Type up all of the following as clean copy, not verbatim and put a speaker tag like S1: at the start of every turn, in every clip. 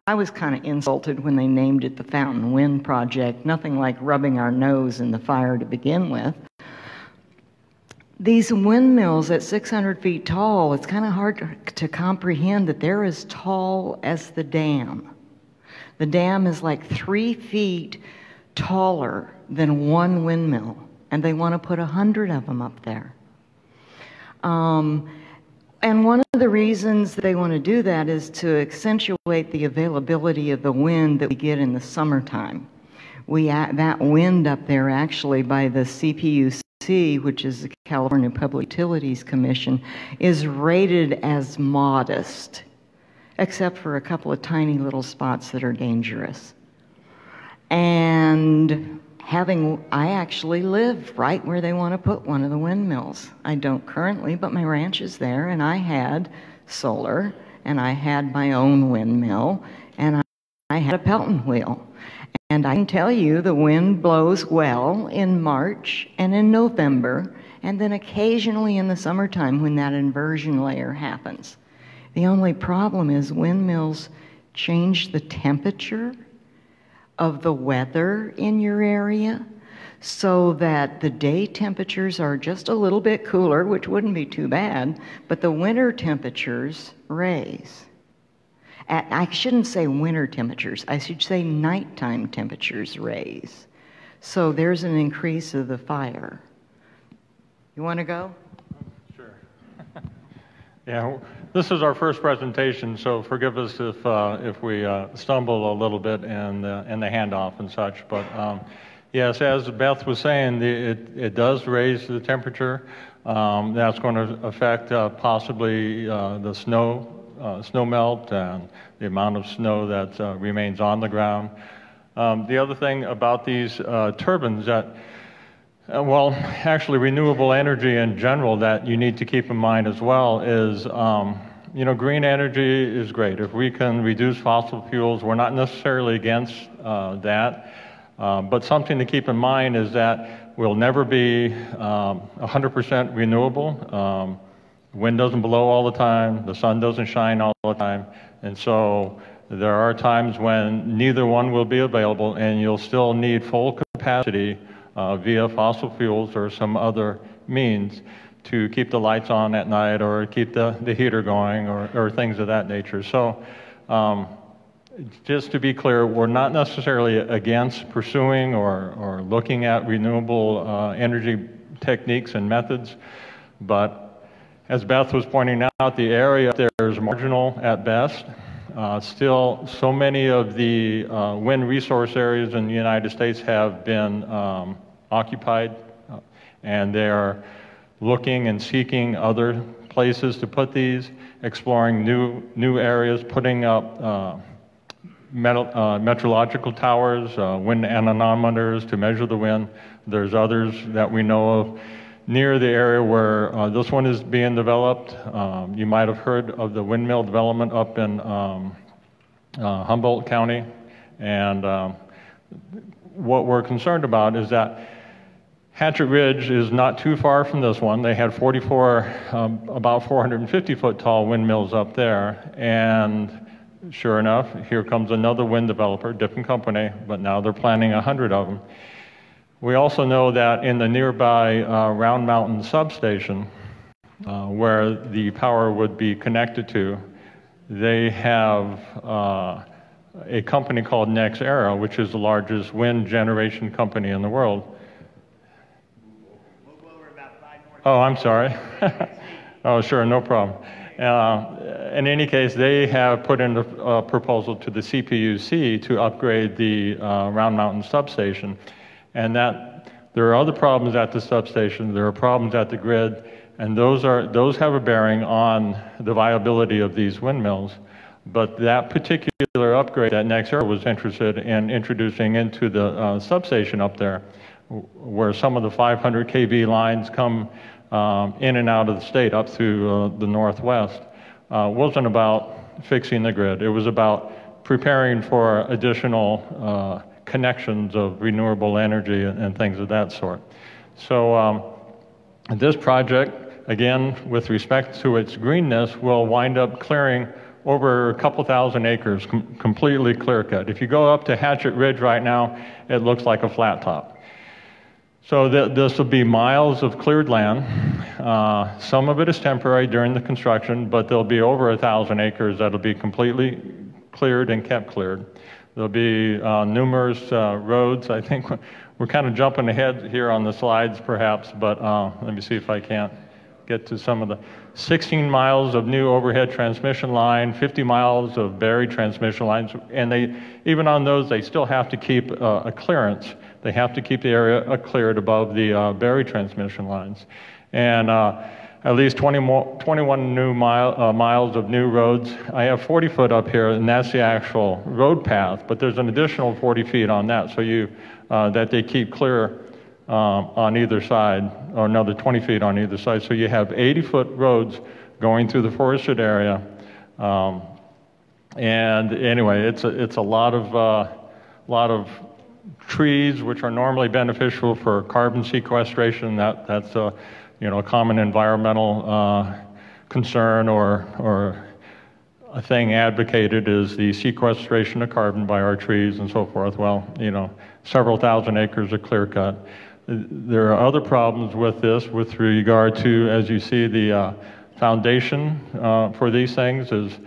S1: I was kind of insulted when they named it the Fountain Wind Project. Nothing like rubbing our nose in the fire to begin with. These windmills at 600 feet tall, it's kind of hard to comprehend that they're as tall as the dam. The dam is like 3 feet taller than one windmill, and they want to put 100 of them up there. And one of the reasons they want to do that is to accentuate the availability of the wind that we get in the summertime. That wind up there actually by the CPUC, which is the California Public Utilities Commission, is rated as modest, except for a couple of tiny little spots that are dangerous. And I actually live right where they want to put one of the windmills. I don't currently, but my ranch is there, and I had solar, and I had my own windmill, and I had a Pelton wheel. And I can tell you the wind blows well in March and in November, and then occasionally in the summertime when that inversion layer happens. The only problem is windmills change the temperature of the weather in your area so that the day temperatures are just a little bit cooler, which wouldn't be too bad, but the winter temperatures raise. I shouldn't say winter temperatures, I should say nighttime temperatures raise. So there's an increase of the fire. You want to go?
S2: Sure. Yeah, this is our first presentation, so forgive us if we stumble a little bit in the handoff and such. But yes, as Beth was saying, it does raise the temperature. That's going to affect possibly the snow melt and the amount of snow that remains on the ground. The other thing about these turbines that well, actually, renewable energy in general that you need to keep in mind as well is, green energy is great. If we can reduce fossil fuels, we're not necessarily against that. But something to keep in mind is that we'll never be 100% renewable. Wind doesn't blow all the time. The sun doesn't shine all the time. And so there are times when neither one will be available, and you'll still need full capacity via fossil fuels or some other means to keep the lights on at night or keep the heater going or things of that nature. So just to be clear, we're not necessarily against pursuing or looking at renewable energy techniques and methods, but as Beth was pointing out, the area up there is marginal at best. Still, so many of the wind resource areas in the United States have been occupied, and they're looking and seeking other places to put these, exploring new areas, putting up meteorological towers, wind anemometers to measure the wind. There's others that we know of near the area where this one is being developed. You might have heard of the windmill development up in Humboldt County, and what we're concerned about is that Hatchet Ridge is not too far from this one. They had 44, about 450-foot tall windmills up there, and sure enough, here comes another wind developer, different company, but now they're planning 100 of them. We also know that in the nearby Round Mountain substation, where the power would be connected to, they have a company called NextEra, which is the largest wind generation company in the world. Oh, I'm sorry. Oh, sure, no problem. In any case, they have put in a proposal to the CPUC to upgrade the Round Mountain substation, and that there are other problems at the substation, there are problems at the grid, and those have a bearing on the viability of these windmills. But that particular upgrade that NextEra was interested in introducing into the substation up there, where some of the 500 kV lines come in and out of the state up through the Northwest, wasn't about fixing the grid. It was about preparing for additional connections of renewable energy and things of that sort. So this project, again, with respect to its greenness, will wind up clearing over a couple thousand acres, completely clear cut. If you go up to Hatchet Ridge right now, it looks like a flat top. So this will be miles of cleared land. Some of it is temporary during the construction, but there'll be over 1,000 acres that'll be completely cleared and kept cleared. There'll be numerous roads. I think we're kind of jumping ahead here on the slides perhaps, but let me see if I can't get to some of the 16 miles of new overhead transmission line, 50 miles of buried transmission lines, and even on those, they still have to keep a clearance. They have to keep the area cleared above the buried transmission lines. And at least 21 new miles of new roads. I have 40 foot up here, and that's the actual road path, but there's an additional 40 feet on that, so that they keep clear on either side, or another 20 feet on either side. So you have 80-foot roads going through the forested area. And anyway, it's a lot of trees, which are normally beneficial for carbon sequestration. That's a common environmental concern or a thing advocated is the sequestration of carbon by our trees and so forth. Well, several thousand acres of clear cut. There are other problems with this with regard to, as you see, the foundation for these things is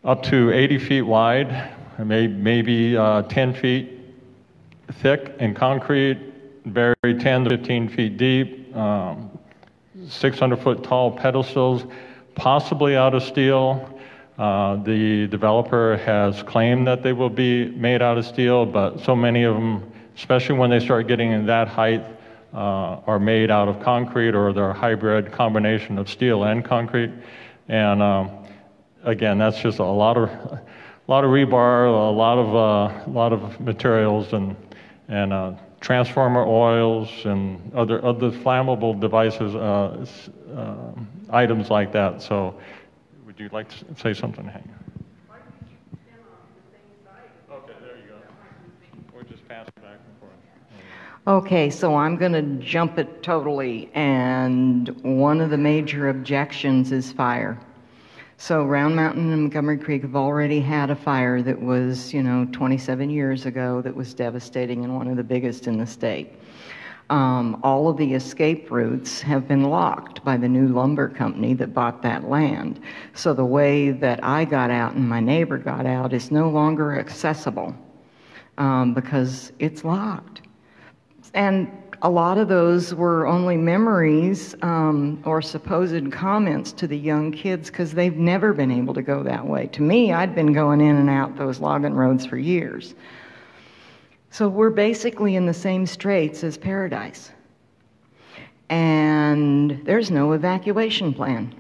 S2: up to 80 feet wide, maybe 10 feet thick in concrete, buried 10 to 15 feet deep, 600-foot tall pedestals, possibly out of steel. The developer has claimed that they will be made out of steel, but so many of them, especially when they start getting in that height, are made out of concrete, or they're a hybrid combination of steel and concrete. And again, that's just a lot of rebar, a lot of materials, and transformer oils and other flammable devices, items like that. So, would you like to say something, Hank? Okay, there you go. We'll just pass it back and forth.
S1: Okay, so I'm going to jump it totally, and one of the major objections is fire. So Round Mountain and Montgomery Creek have already had a fire that was, 27 years ago that was devastating and one of the biggest in the state. All of the escape routes have been locked by the new lumber company that bought that land. So the way that I got out and my neighbor got out is no longer accessible because it's locked. And a lot of those were only memories or supposed comments to the young kids because they've never been able to go that way. To me, I'd been going in and out those logging roads for years. So we're basically in the same straits as Paradise. And there's no evacuation plan.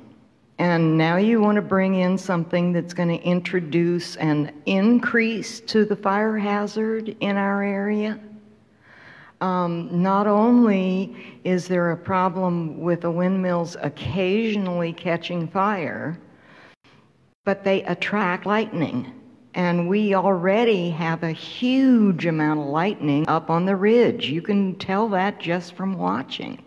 S1: And now you want to bring in something that's going to introduce an increase to the fire hazard in our area. Not only is there a problem with the windmills occasionally catching fire, but they attract lightning. And we already have a huge amount of lightning up on the ridge. You can tell that just from watching.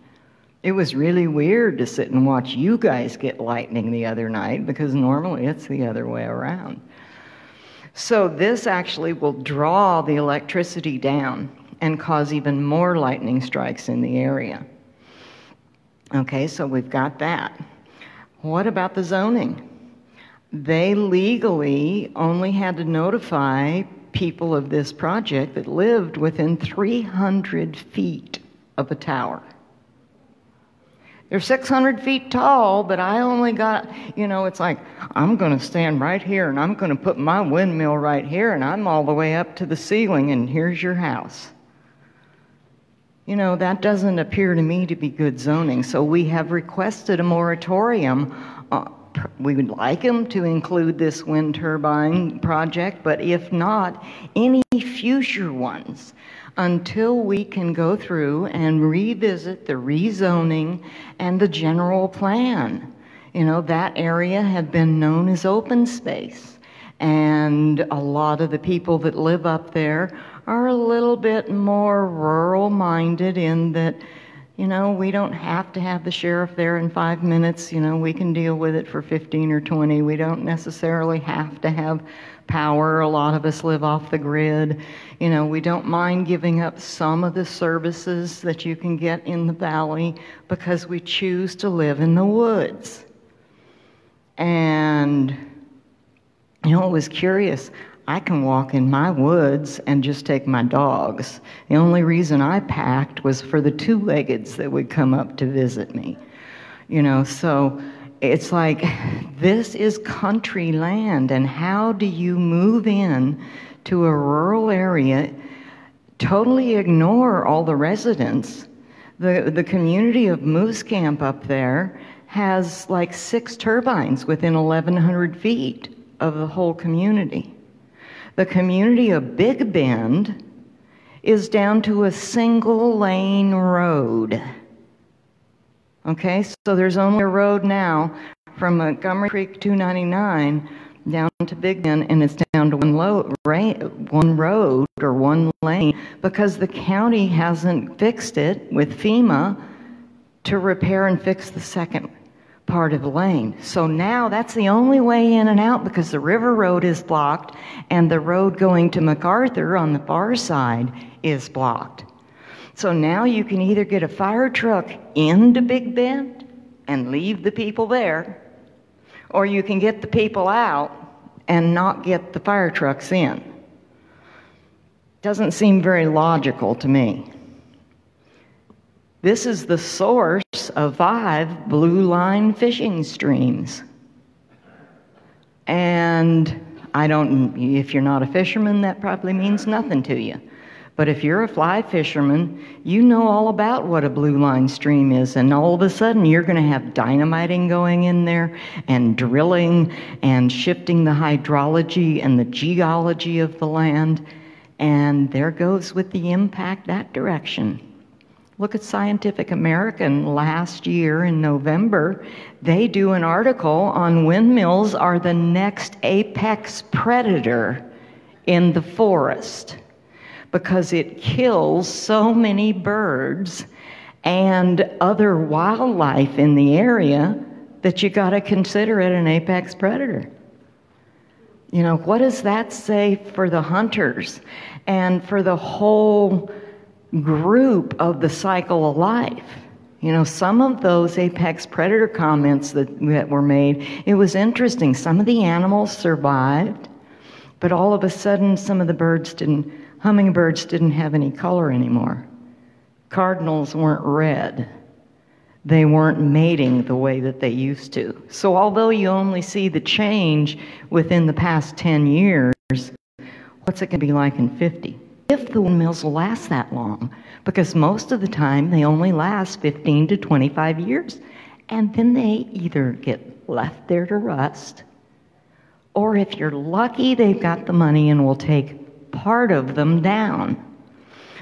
S1: It was really weird to sit and watch you guys get lightning the other night because normally it's the other way around. So this actually will draw the electricity down and cause even more lightning strikes in the area. Okay, so we've got that. What about the zoning? They legally only had to notify people of this project that lived within 300 feet of a tower. They're 600 feet tall, but I only got, it's like, I'm going to stand right here and I'm going to put my windmill right here and I'm all the way up to the ceiling and here's your house. That doesn't appear to me to be good zoning. So we have requested a moratorium. We would like them to include this wind turbine project, but if not, any future ones, until we can go through and revisit the rezoning and the general plan. That area had been known as open space, and a lot of the people that live up there are a little bit more rural-minded in that You know, we don't have to have the sheriff there in 5 minutes. You know, we can deal with it for 15 or 20. We don't necessarily have to have power. A lot of us live off the grid. You know, we don't mind giving up some of the services that you can get in the valley because we choose to live in the woods. And, you know, it was curious. I can walk in my woods and just take my dogs. The only reason I packed was for the two-leggeds that would come up to visit me. You know, so it's like, this is country land, and how do you move in to a rural area, totally ignore all the residents? The community of Moose Camp up there has like 6 turbines within 1,100 feet of the whole community. The community of Big Bend is down to a single lane road. Okay, so there's only a road now from Montgomery Creek 299 down to Big Bend, and it's down to one road or one lane because the county hasn't fixed it with FEMA to repair and fix the second part of the lane. So now that's the only way in and out because the river road is blocked and the road going to MacArthur on the far side is blocked. So now you can either get a fire truck into Big Bend and leave the people there, or you can get the people out and not get the fire trucks in. Doesn't seem very logical to me. This is the source of 5 blue line fishing streams. And if you're not a fisherman, that probably means nothing to you. But if you're a fly fisherman, you know all about what a blue line stream is, and all of a sudden you're going to have dynamiting going in there and drilling and shifting the hydrology and the geology of the land, and there goes with the impact that direction. Look at Scientific American last year in November. They do an article on windmills are the next apex predator in the forest because it kills so many birds and other wildlife in the area that you got to consider it an apex predator. You know, what does that say for the hunters and for the whole group of the cycle of life? You know, some of those apex predator comments that were made, it was interesting. Some of the animals survived, but all of a sudden some of the hummingbirds didn't have any color anymore. Cardinals weren't red. They weren't mating the way that they used to. So although you only see the change within the past 10 years, what's it going to be like in 50? If the windmills will last that long, because most of the time they only last 15 to 25 years, and then they either get left there to rust, or if you're lucky, they've got the money and will take part of them down.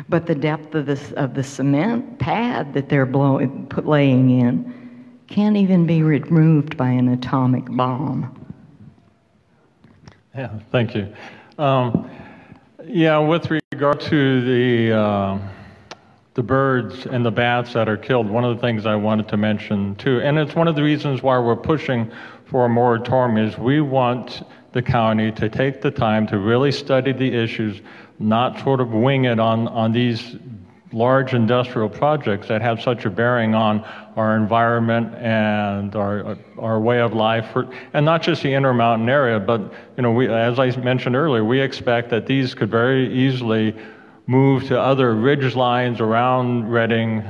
S1: But the depth of the cement pad that they're laying in can't even be removed by an atomic bomb.
S2: Yeah, thank you. Yeah, with regard to the birds and the bats that are killed, one of the things I wanted to mention too, and it's one of the reasons why we're pushing for a moratorium, is we want the county to take the time to really study the issues, not sort of wing it on these large industrial projects that have such a bearing on our environment and our way of life, and not just the Intermountain area, but you know, as I mentioned earlier, we expect that these could very easily move to other ridge lines around Reading.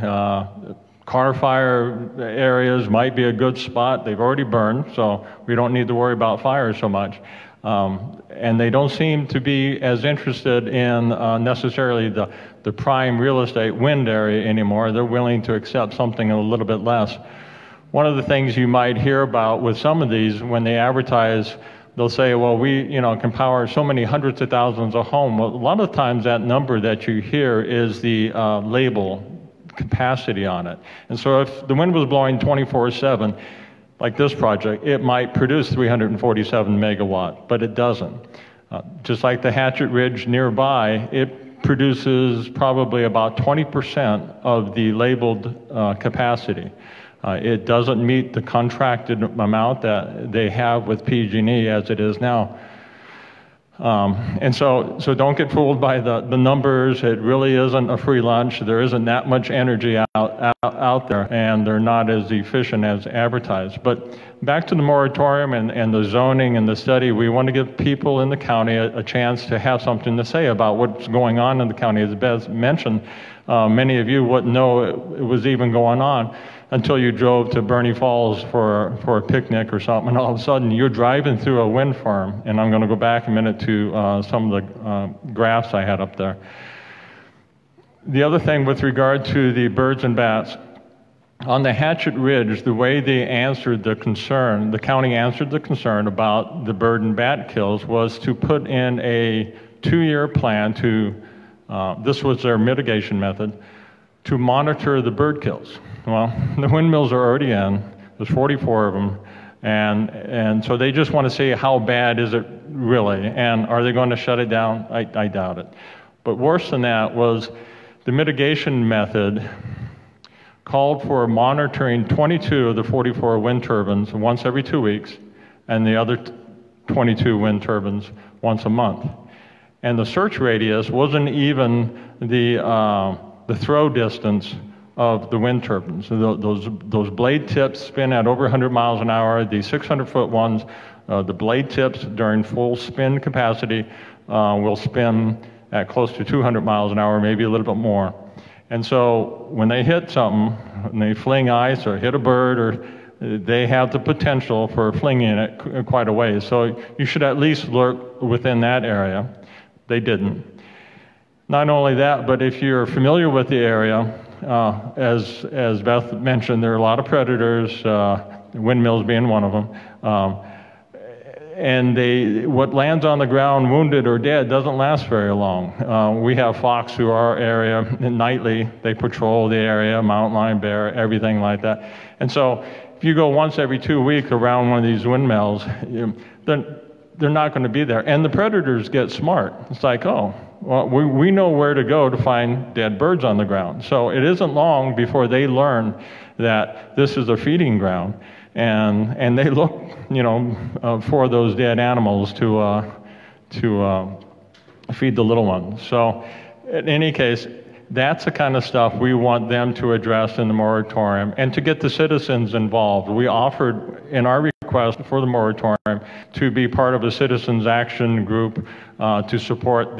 S2: Car fire areas might be a good spot. They've already burned, so we don't need to worry about fire so much. And they don't seem to be as interested in necessarily the prime real estate wind area anymore. They're willing to accept something a little bit less. One of the things you might hear about with some of these, when they advertise, they'll say, well, we can power so many hundreds of thousands of homes. Well, a lot of times that number that you hear is the label capacity on it. And so if the wind was blowing 24/7, like this project, it might produce 347 megawatt, but it doesn't. Just like the Hatchet Ridge nearby, it produces probably about 20% of the labeled capacity. It doesn't meet the contracted amount that they have with PG&E as it is now. And so don't get fooled by the numbers. It really isn't a free lunch. There isn't that much energy out there, and they're not as efficient as advertised. But back to the moratorium and the zoning and the study, we want to give people in the county a chance to have something to say about what's going on in the county. As Beth mentioned, many of you wouldn't know it was even going on until you drove to Bernie Falls for a picnic or something, and all of a sudden you're driving through a wind farm. And I'm going to go back a minute to some of the graphs I had up there. The other thing with regard to the birds and bats, on the Hatchet Ridge, the way they answered the concern, the county answered the concern about the bird and bat kills, was to put in a 2-year plan to, this was their mitigation method, to monitor the bird kills. Well, the windmills are already in. There's 44 of them. And so they just want to see how bad is it really, and are they going to shut it down? I doubt it. But worse than that was the mitigation method called for monitoring 22 of the 44 wind turbines once every 2 weeks, and the other 22 wind turbines once a month. And the search radius wasn't even the throw distance of the wind turbines. Those blade tips spin at over 100 miles an hour. The 600-foot ones, the blade tips during full spin capacity will spin at close to 200 miles an hour, maybe a little bit more. And so when they hit something, when they fling ice or hit a bird, or they have the potential for flinging it quite a ways. So you should at least lurk within that area. They didn't. Not only that, but if you're familiar with the area, as Beth mentioned, there are a lot of predators, windmills being one of them. And what lands on the ground wounded or dead doesn't last very long. We have fox through our area nightly. They patrol the area, mountain lion, bear, everything like that. And so if you go once every 2 weeks around one of these windmills, they're not going to be there. And the predators get smart. It's like, oh, well, we know where to go to find dead birds on the ground. So it isn't long before they learn that this is a feeding ground, and they look, for those dead animals to feed the little ones. So in any case, that's the kind of stuff we want them to address in the moratorium, and to get the citizens involved. We offered in our request for the moratorium to be part of a citizens action group to support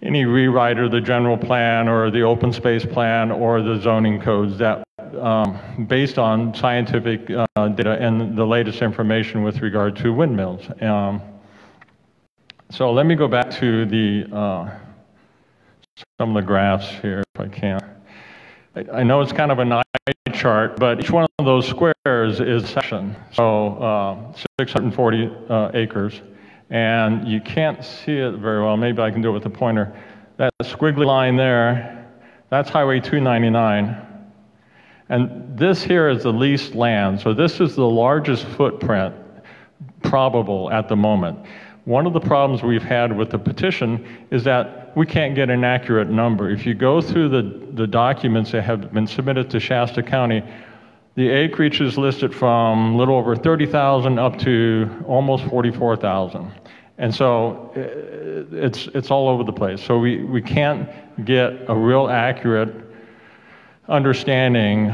S2: any rewrite of the general plan or the open space plan or the zoning codes that based on scientific data and the latest information with regard to windmills. So let me go back to some of the graphs here if I can. I know it's kind of an eye chart, but each one of those squares is a section. So 640 acres. And you can't see it very well. Maybe I can do it with a pointer. That squiggly line there, that's Highway 299. And this here is the leased land. So this is the largest footprint probable at the moment. One of the problems we've had with the petition is that we can't get an accurate number. If you go through the documents that have been submitted to Shasta County, the acreage is listed from a little over 30,000 up to almost 44,000. And so it's all over the place. So we can't get a real accurate understanding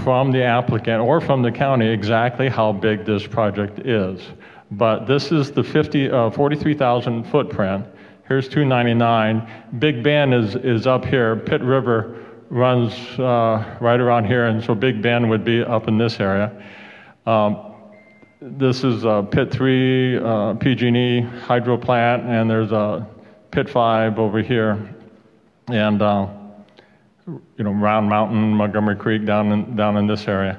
S2: from the applicant or from the county exactly how big this project is. But this is the 43,000 footprint. Here's 299. Big Bend is up here. Pitt River runs right around here, and so Big Bend would be up in this area. This is Pitt 3 PG&E hydro plant, and there's a Pitt 5 over here, and Round Mountain, Montgomery Creek down in this area.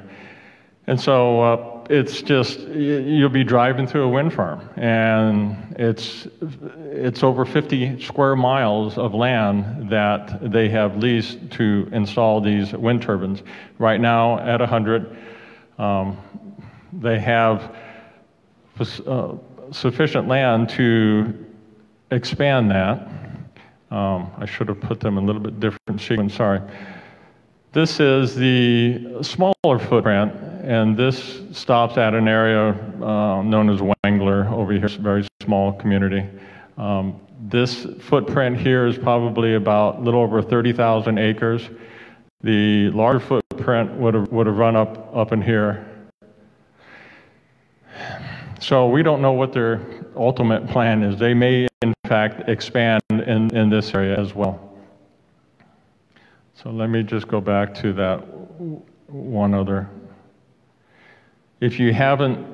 S2: And so it's just, you'll be driving through a wind farm, and it's over 50 square miles of land that they have leased to install these wind turbines. Right now at 100, they have sufficient land to expand that. I should have put them in a little bit different sequence, sorry. This is the smaller footprint, and this stops at an area known as Wangler over here. It's a very small community. This footprint here is probably about a little over 30,000 acres. The larger footprint would have run up in here. So we don't know what their ultimate plan is. They may, in fact, expand in this area as well. So let me just go back to that one other. If you haven't,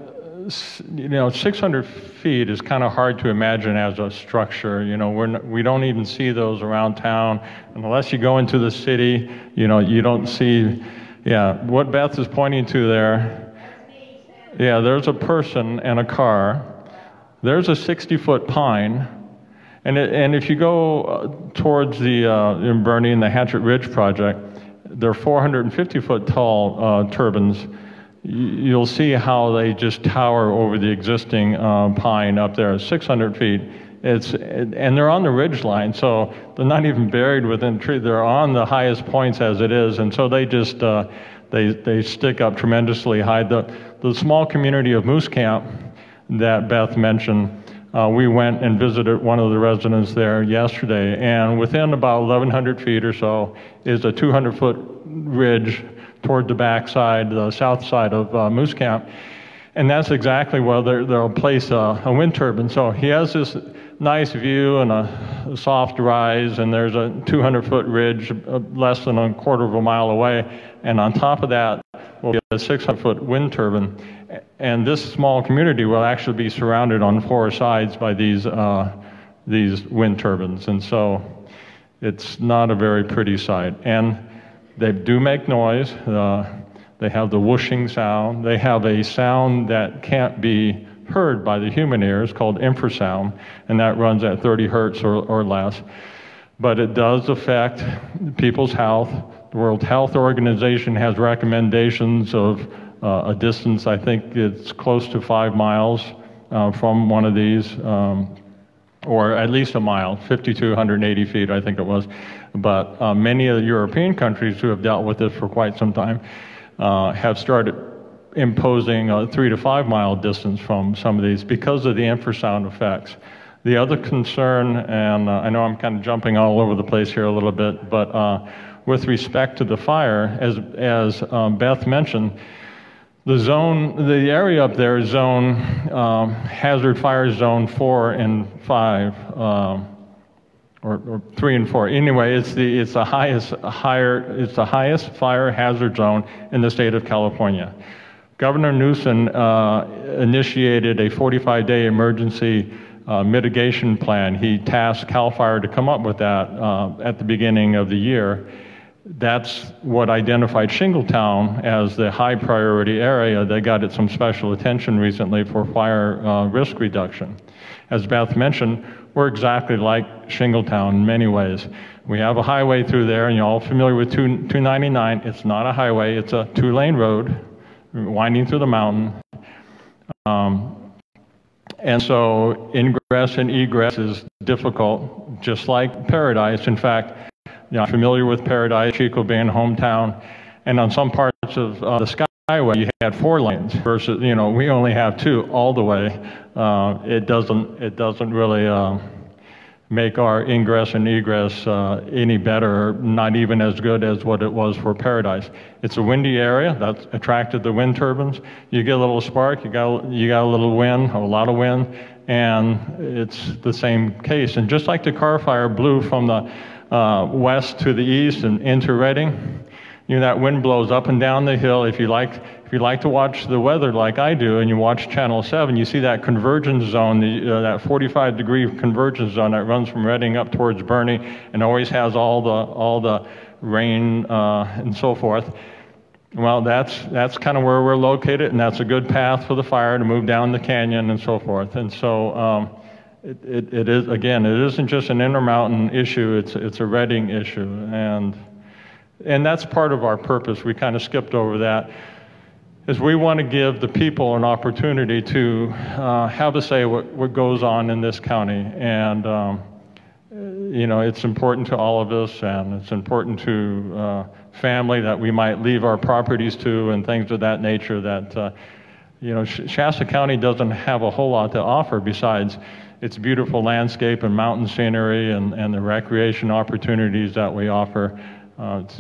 S2: 600 feet is kind of hard to imagine as a structure. We don't even see those around town. Unless you go into the city, you don't see, what Beth is pointing to there. Yeah, there's a person and a car. There's a 60-foot pine. And if you go towards the in Bernie and the Hatchet Ridge project, they're 450-foot tall turbines. You'll see how they just tower over the existing pine up there, 600 feet. And they're on the ridge line, so they're not even buried within the tree. They're on the highest points as it is, and so they just they stick up tremendously high. The small community of Moose Camp that Beth mentioned. We went and visited one of the residents there yesterday, and within about 1,100 feet or so is a 200-foot ridge toward the backside, the south side of Moose Camp, and that's exactly where they'll place a wind turbine. So he has this nice view and a soft rise, and there's a 200-foot ridge less than a quarter of a mile away, and on top of that will be a 600-foot wind turbine. And this small community will actually be surrounded on four sides by these wind turbines, and so it's not a very pretty sight. And they do make noise. They have the whooshing sound. They have a sound that can't be heard by the human ears called infrasound, and that runs at 30 hertz or less. But it does affect people's health. The World Health Organization has recommendations of a distance, I think it's close to 5 miles from one of these, or at least a mile, 5,280 feet, I think it was. But many of the European countries who have dealt with this for quite some time have started imposing a 3 to 5 mile distance from some of these because of the infrasound effects. The other concern, and I know I'm kind of jumping all over the place here a little bit, but with respect to the fire, as Beth mentioned, the area up there is zone hazard fire zone 4 and 5, or 3 and 4. Anyway, it's the highest fire hazard zone in the state of California. Governor Newsom initiated a 45-day emergency mitigation plan. He tasked CAL FIRE to come up with that at the beginning of the year. That's what identified Shingletown as the high priority area that got it some special attention recently for fire risk reduction. As Beth mentioned, we're exactly like Shingletown in many ways. We have a highway through there, and you're all familiar with 299. It's not a highway, it's a 2-lane road winding through the mountain. And so ingress and egress is difficult, just like Paradise. In fact, I'm familiar with Paradise, Chico being hometown, and on some parts of the Skyway, you had 4 lanes versus, we only have 2 all the way. It doesn't really make our ingress and egress any better, not even as good as what it was for Paradise. It's a windy area that's attracted the wind turbines. You get a little spark, you got a little wind, a lot of wind, and it's the same case. And just like the Car Fire blew from the west to the east and into Redding, that wind blows up and down the hill. If you like to watch the weather like I do, and you watch Channel 7, you see that convergence zone, that 45-degree convergence zone that runs from Redding up towards Bernie, and always has all the rain and so forth. Well, that's kind of where we're located, and that's a good path for the fire to move down the canyon and so forth. And so it is, again, it isn't just an Intermountain issue, it's a Redding issue, and that's part of our purpose. We kind of skipped over that, is we want to give the people an opportunity to have a say what goes on in this county. And you know, it's important to all of us, and it's important to family that we might leave our properties to and things of that nature that, you know, Shasta County doesn't have a whole lot to offer besides its beautiful landscape and mountain scenery and the recreation opportunities that we offer.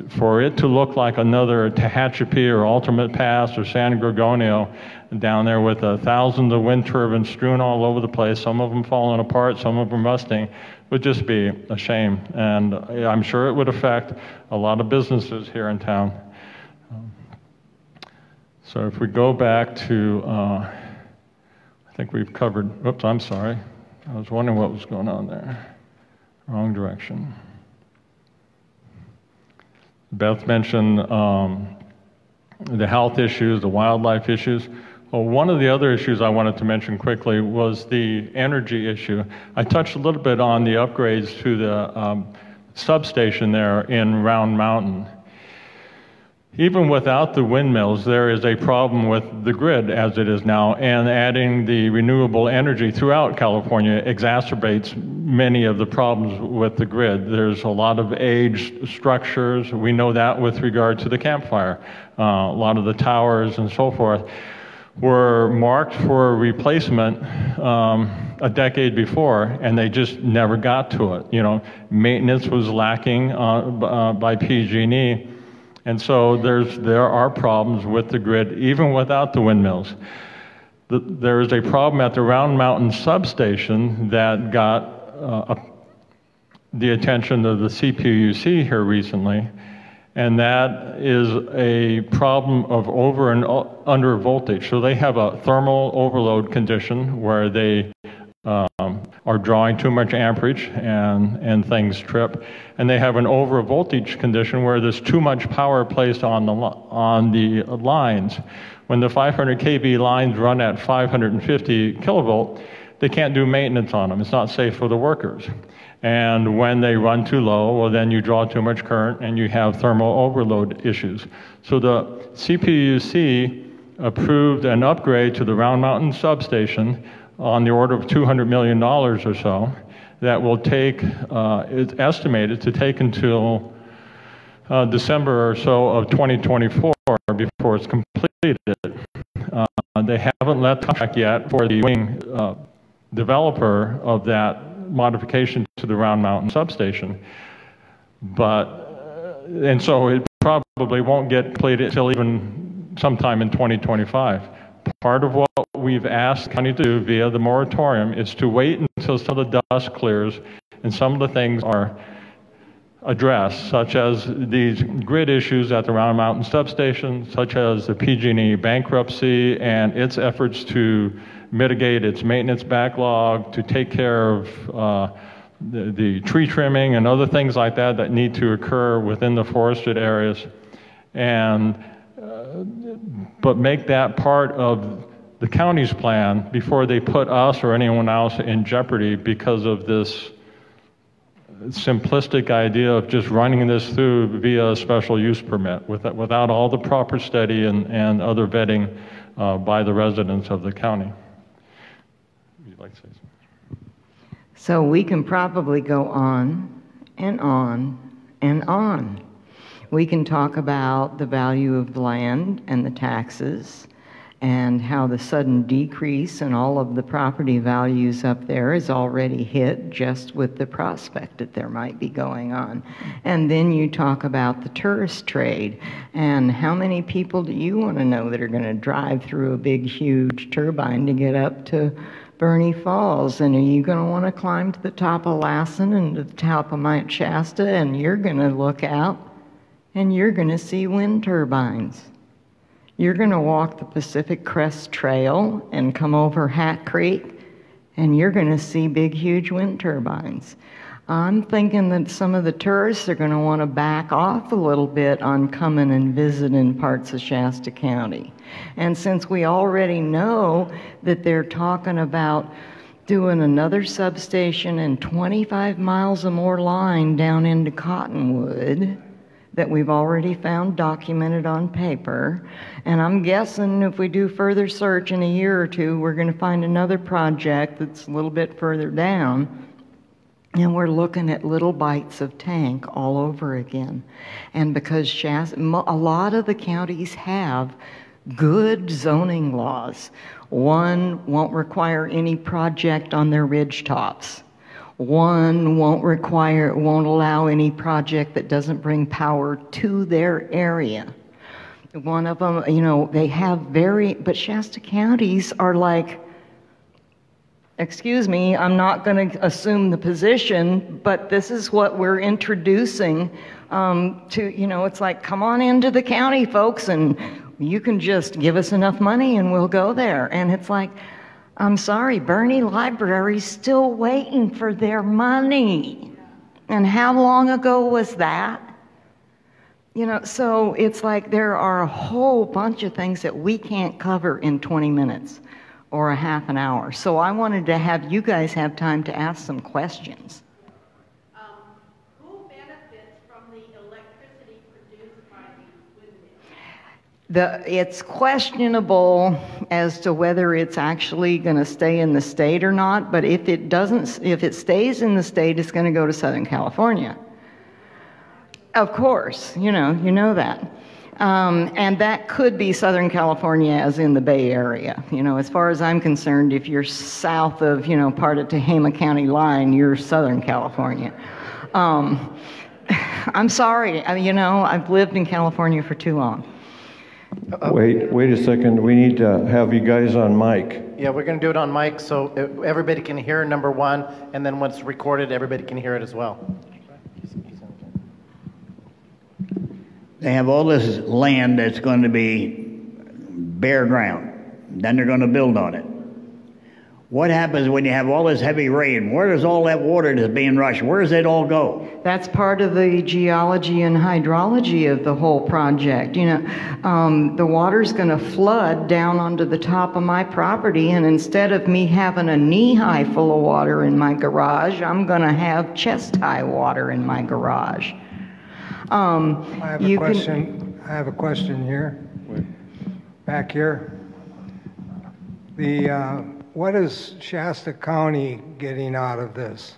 S2: For it to look like another Tehachapi or Ultimate Pass or San Gorgonio down there with thousands of wind turbines strewn all over the place, some of them falling apart, some of them rusting, would just be a shame. And I'm sure it would affect a lot of businesses here in town. So if we go back to, I think we've covered, oops, I'm sorry. I was wondering what was going on there. Wrong direction. Beth mentioned the health issues, the wildlife issues. Well, one of the other issues I wanted to mention quickly was the energy issue. I touched a little bit on the upgrades to the substation there in Round Mountain. Even without the windmills, there is a problem with the grid as it is now, and adding the renewable energy throughout California exacerbates many of the problems with the grid. There's a lot of aged structures. We know that with regard to the campfire. A lot of the towers and so forth were marked for replacement a decade before, and they just never got to it. You know, maintenance was lacking by PG&E. And so there are problems with the grid, even without the windmills. There is a problem at the Round Mountain substation that got the attention of the CPUC here recently, and that is a problem of over and under voltage. So they have a thermal overload condition where they are drawing too much amperage and things trip, and they have an over voltage condition where there's too much power placed on the lines. When the 500 kV lines run at 550 kilovolt, they can't do maintenance on them. It's not safe for the workers. And when they run too low, well, then you draw too much current and you have thermal overload issues. So the CPUC approved an upgrade to the Round Mountain substation on the order of $200 million or so, that will take, it's estimated to take until December or so of 2024 before it's completed. They haven't let the contract yet for the wing developer of that modification to the Round Mountain substation. And so it probably won't get completed until even sometime in 2025. Part of what we've asked the county to do via the moratorium is to wait until some of the dust clears and some of the things are addressed, such as these grid issues at the Round Mountain substation, such as the PG&E bankruptcy and its efforts to mitigate its maintenance backlog, to take care of the tree trimming and other things like that that need to occur within the forested areas, but make that part of the county's plan before they put us or anyone else in jeopardy because of this simplistic idea of just running this through via a special use permit without all the proper study and other vetting by the residents of the county. Would you like to say something?
S1: So we can probably go on and on and on. We can talk about the value of the land and the taxes and how the sudden decrease in all of the property values up there is already hit just with the prospect that there might be going on. And then you talk about the tourist trade and how many people do you want to know that are going to drive through a big, huge turbine to get up to Bernie Falls? And are you going to want to climb to the top of Lassen and to the top of Mount Shasta, and you're going to look out and you're going to see wind turbines? You're going to walk the Pacific Crest Trail and come over Hat Creek, and you're going to see big, huge wind turbines. I'm thinking that some of the tourists are going to want to back off a little bit on coming and visiting parts of Shasta County. And since we already know that they're talking about doing another substation and 25 miles or more line down into Cottonwood, that we've already found documented on paper. And I'm guessing if we do further search in a year or two, we're going to find another project that's a little bit further down. And we're looking at little bites of tank all over again. And because a lot of the counties have good zoning laws. One won't require any project on their ridge tops. One won't allow any project that doesn't bring power to their area. One of them, they have but Shasta counties are like, excuse me, I'm not going to assume the position, but this is what we're introducing it's like, come on into the county, folks, and you can just give us enough money and we'll go there. And it's like, I'm sorry, Bernie Library's still waiting for their money. And how long ago was that? So it's like there are a whole bunch of things that we can't cover in 20 minutes. Or a half an hour. So I wanted to have you guys have time to ask some questions.
S3: Who benefits from the electricity produced by these windmills?
S1: It's questionable as to whether it's actually going to stay in the state or not, but if it stays in the state, it's going to go to Southern California. Of course, you know that. And that could be Southern California as in the Bay Area. As far as I'm concerned, if you're south of, part of Tehama County line, you're Southern California. I'm sorry, I've lived in California for too long.
S4: Wait a second. We need to have you guys on mic.
S5: Yeah, we're going to do it on mic so everybody can hear number one, and then once recorded, everybody can hear it as well.
S6: They have all this land that's going to be bare ground. Then they're going to build on it. What happens when you have all this heavy rain? Where does all that water that's being rushed, where does it all go?
S1: That's part of the geology and hydrology of the whole project. The water's going to flood down onto the top of my property, and instead of me having a knee-high full of water in my garage, I'm going to have chest-high water in my garage.
S7: I have a question here. Back here. What is Shasta County getting out of this?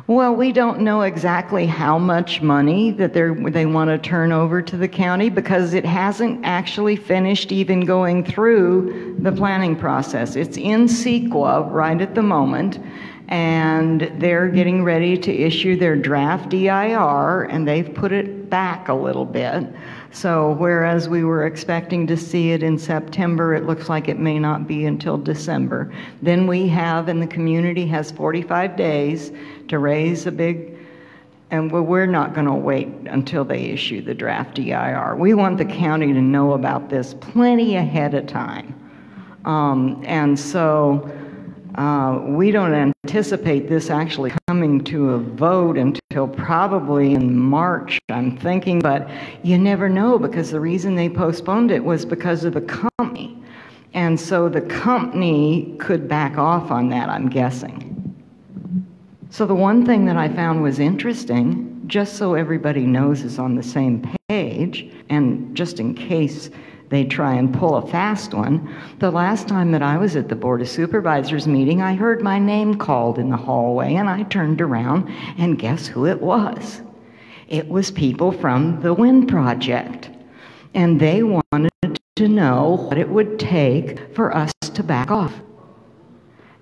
S1: Well, we don't know exactly how much money that they want to turn over to the county because it hasn't actually finished even going through the planning process. It's in CEQA right at the moment, and they're getting ready to issue their draft DIR, and they've put it back a little bit. So whereas we were expecting to see it in September, it looks like it may not be until December. Then and the community has 45 days to raise and we're not going to wait until they issue the draft DIR. We want the county to know about this plenty ahead of time. And so we don't anticipate this actually coming to a vote until probably in March, I'm thinking, but you never know because the reason they postponed it was because of the company. And so the company could back off on that, I'm guessing. So the one thing that I found was interesting, just so everybody knows is on the same page, and just in case they try and pull a fast one, the last time that I was at the Board of Supervisors meeting, I heard my name called in the hallway, and I turned around, and guess who it was? It was people from the wind project, and they wanted to know what it would take for us to back off.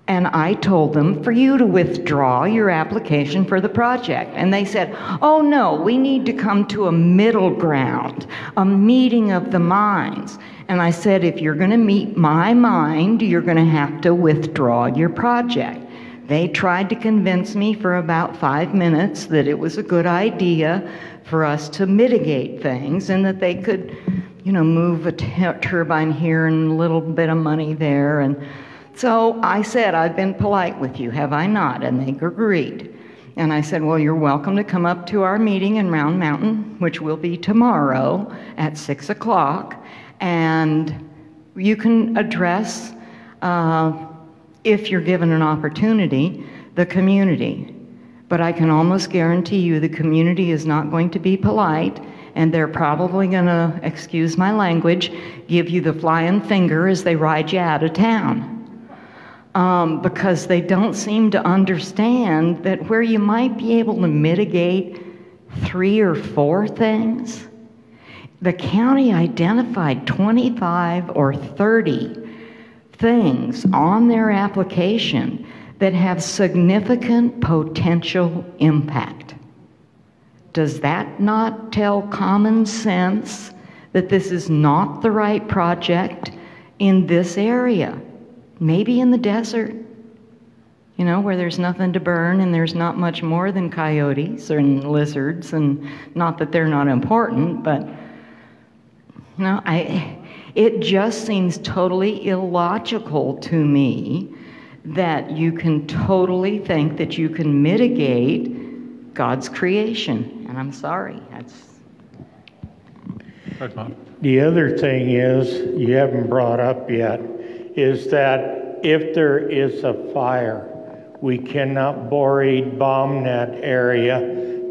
S1: And I told them for you to withdraw your application for the project. And they said, oh no, we need to come to a middle ground, a meeting of the minds. And I said, if you're going to meet my mind, you're going to have to withdraw your project. They tried to convince me for about 5 minutes that it was a good idea for us to mitigate things and that they could, move a turbine here and a little bit of money there. And so I said, I've been polite with you, have I not? And they agreed. And I said, well, you're welcome to come up to our meeting in Round Mountain, which will be tomorrow at 6 o'clock. And you can address, if you're given an opportunity, the community. But I can almost guarantee you the community is not going to be polite, and they're probably going to, excuse my language, give you the flying finger as they ride you out of town. because they don't seem to understand that where you might be able to mitigate 3 or 4 things, the county identified 25 or 30 things on their application that have significant potential impact. Does that not tell common sense that this is not the right project in this area? Maybe in the desert, you know, where there's nothing to burn and there's not much more than coyotes and lizards, and not that they're not important, but you know, it just seems totally illogical to me that you can totally think that you can mitigate God's creation. And I'm sorry, that's...
S2: Right, Bob.
S8: The other thing is, you haven't brought up yet, is that if there is a fire, we cannot bomb that area,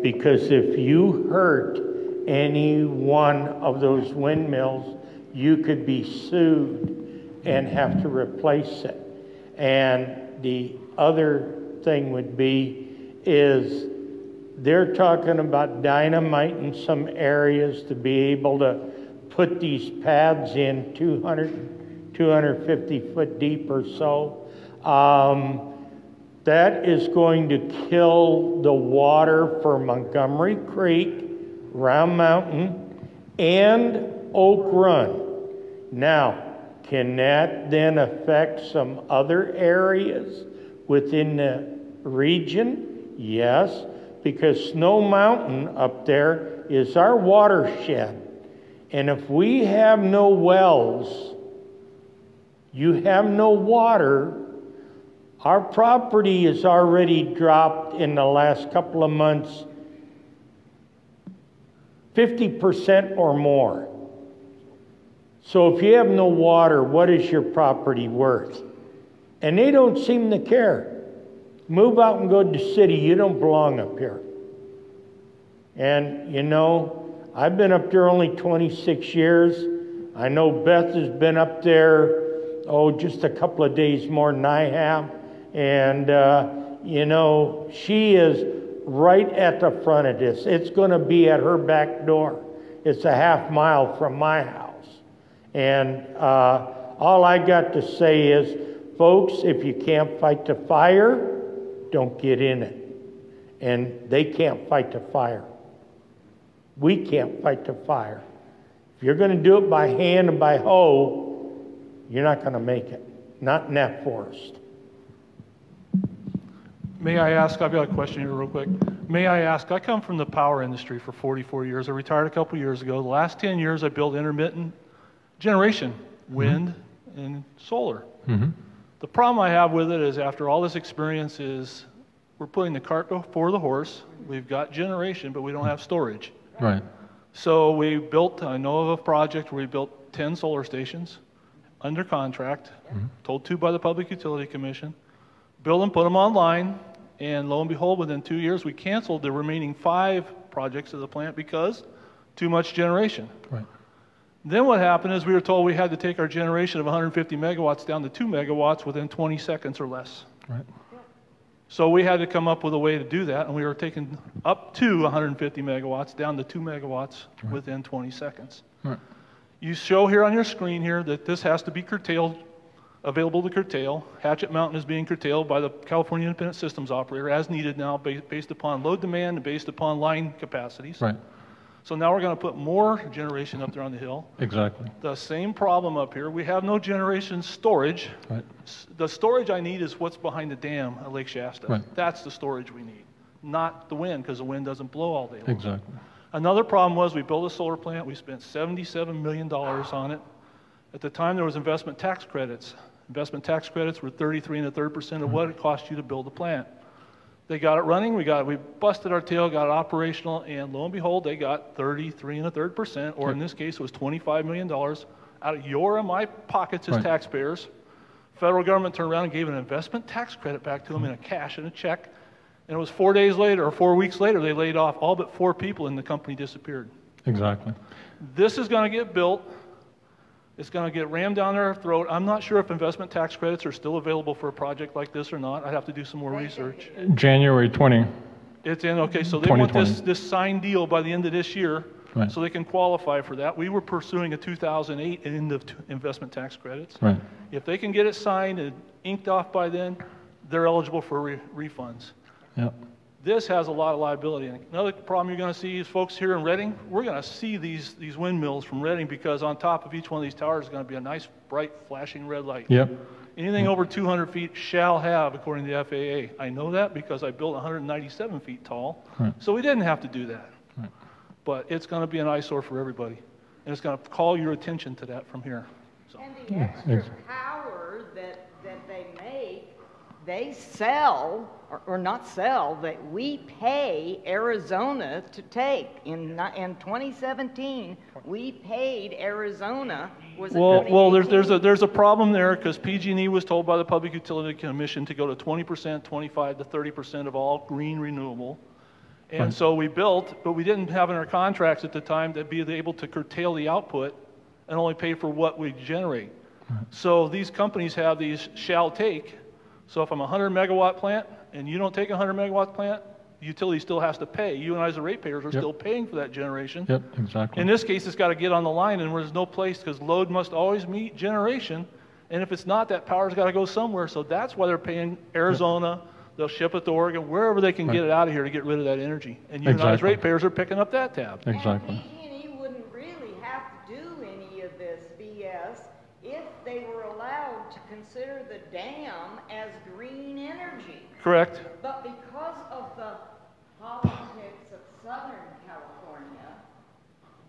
S8: because if you hurt any one of those windmills, you could be sued and have to replace it. And the other thing would be is they're talking about dynamite in some areas to be able to put these pads in 250 foot deep or so. That is going to kill the water for Montgomery Creek, Round Mountain, and Oak Run. Now, can that then affect some other areas within the region? Yes, because Snow Mountain up there is our watershed. And if we have no wells, you have no water, our property is already dropped in the last couple of months 50% or more. So if you have no water, what is your property worth? And they don't seem to care. Move out and go to the city. You don't belong up here. And, you know, I've been up there only 26 years. I know Beth has been up there, just a couple of days more than I have. And, you know, she is right at the front of this. It's going to be at her back door. It's a half mile from my house. And all I got to say is, folks, if you can't fight the fire, don't get in it. And they can't fight the fire. We can't fight the fire. If you're going to do it by hand and by hoe, you're not going to make it. Not in that forest.
S9: May I ask, I've got a question here real quick. May I ask, I come from the power industry for 44 years. I retired a couple years ago. The last 10 years I built intermittent generation, wind and solar.
S2: Mm-hmm.
S9: The problem I have with it is, after all this experience, is we're putting the cart before the horse. We've got generation, but we don't have storage.
S2: Right.
S9: So we built, I know of a project where we built 10 solar stations under contract, told to by the Public Utility Commission, build them, put them online, and lo and behold, within 2 years, we canceled the remaining 5 projects of the plant because too much generation.
S2: Right.
S9: Then what happened is we were told we had to take our generation of 150 megawatts down to 2 megawatts within 20 seconds or less.
S2: Right.
S9: So we had to come up with a way to do that, and we were taking up to 150 megawatts down to 2 megawatts within 20 seconds.
S2: Right.
S9: You show here on your screen here that this has to be curtailed, available to curtail. Hatchet Mountain is being curtailed by the California Independent Systems Operator as needed now, based upon load demand and based upon line capacities.
S2: Right.
S9: So now we're going to put more generation up there on the hill.
S2: Exactly.
S9: The same problem up here. We have no generation storage.
S2: Right.
S9: The storage I need is what's behind the dam at Lake Shasta.
S2: Right.
S9: That's the storage we need, not the wind, because the wind doesn't blow all day long.
S2: Exactly.
S9: Another problem was we built a solar plant. We spent $77 million on it. At the time, there was investment tax credits. Investment tax credits were 33 1/3% of what it cost you to build a plant. They got it running. We busted our tail, got it operational, and lo and behold, they got 33 1/3%, or in this case, it was $25 million out of your and my pockets as taxpayers. Federal government turned around and gave an investment tax credit back to them in a cash and a check. And it was 4 days later, or 4 weeks later, they laid off all but 4 people, and the company disappeared.
S2: Exactly.
S9: This is going to get built. It's going to get rammed down their throat. I'm not sure if investment tax credits are still available for a project like this or not. I'd have to do some more research.
S2: January 20.
S9: It's in, okay, so they want
S2: 2020.
S9: this signed deal by the end of this year,
S2: Right.
S9: so they can qualify for that. We were pursuing a 2008 end of investment tax credits.
S2: Right.
S9: If they can get it signed and inked off by then, they're eligible for refunds.
S2: Yep.
S9: This has a lot of liability. And another problem you're going to see is folks here in Reading. We're going to see these windmills from Reading because on top of each one of these towers is going to be a nice, bright, flashing red light.
S2: Yep.
S9: Anything over 200 feet shall have, according to the FAA. I know that because I built 197 feet tall,
S2: Right.
S9: so we didn't have to do that.
S2: Right.
S9: But it's going to be an eyesore for everybody, and it's going to call your attention to that from here. So.
S1: And the extra power that they make, they sell, or not sell, that we pay Arizona to take. In 2017, we paid Arizona. Was it
S9: Well, there's a problem there because PG&E was told by the Public Utility Commission to go to 20%, 25 to 30% of all green renewable. And so we built, but we didn't have in our contracts at the time to be able to curtail the output and only pay for what we generate. So these companies have these shall take. So if I'm a 100 megawatt plant and you don't take a 100 megawatt plant, the utility still has to pay. You and I as the ratepayers are still paying for that generation.
S2: Yep, exactly.
S9: In this case, it's got to get on the line, and there's no place because load must always meet generation. And if it's not, that power's got to go somewhere. So that's why they're paying Arizona. They'll ship it to Oregon, wherever they can get it out of here to get rid of that energy. And you and I as ratepayers are picking up that tab.
S2: Exactly.
S1: And PG&E wouldn't really have to do any of this BS if they were allowed to consider the dam as green energy.
S9: Correct.
S1: But because of the politics of Southern California,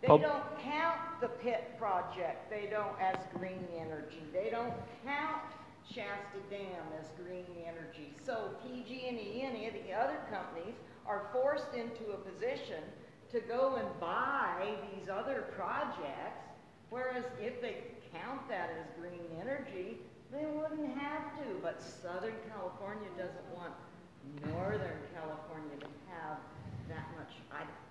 S1: they don't count the Pitt project. They don't as green energy. They don't count Shasta Dam as green energy. So PG&E and any of the other companies are forced into a position to go and buy these other projects, whereas if they count that as green energy, they wouldn't have to. But Southern California doesn't want Northern California to have that much.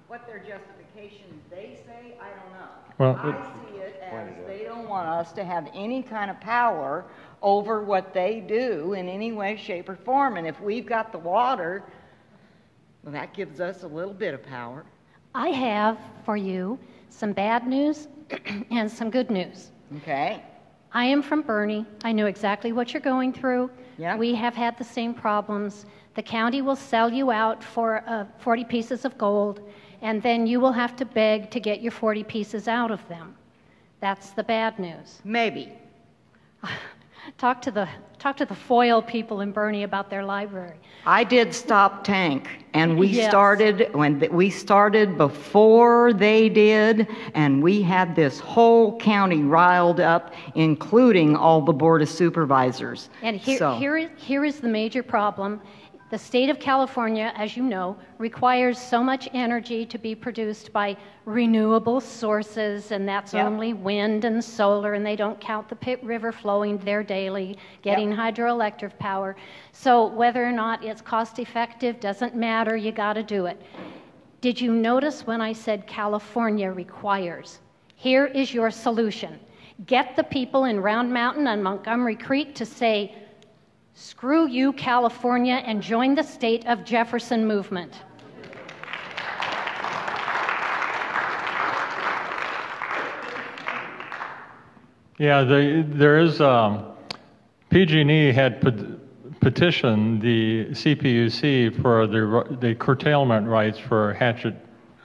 S1: What their justification they say, I don't know.
S2: Well,
S1: I see it as they don't want us to have any kind of power over what they do in any way, shape, or form. And if we've got the water, well, that gives us a little bit of power.
S10: I have for you some bad news and some good news.
S1: Okay.
S10: I am from Bernie. I know exactly what you're going through.
S1: Yeah.
S10: We have had the same problems. The county will sell you out for 40 pieces of gold, and then you will have to beg to get your 40 pieces out of them. That's the bad news.
S1: Maybe.
S10: Talk to the foil people in Bernie about their library.
S1: I did stop tank, and we
S10: Yes.
S1: we started before they did, and we had this whole county riled up, including all the board of supervisors.
S10: And here is the major problem. The state of California, as you know, requires so much energy to be produced by renewable sources, and that's only wind and solar, and they don't count the Pitt River flowing there daily, getting hydroelectric power. So whether or not it's cost effective doesn't matter, you got to do it. Did you notice when I said California requires? Here is your solution. Get the people in Round Mountain and Montgomery Creek to say, screw you, California, and join the State of Jefferson movement.
S2: Yeah, there is, PG&E had petitioned the CPUC for the curtailment rights for Hatchet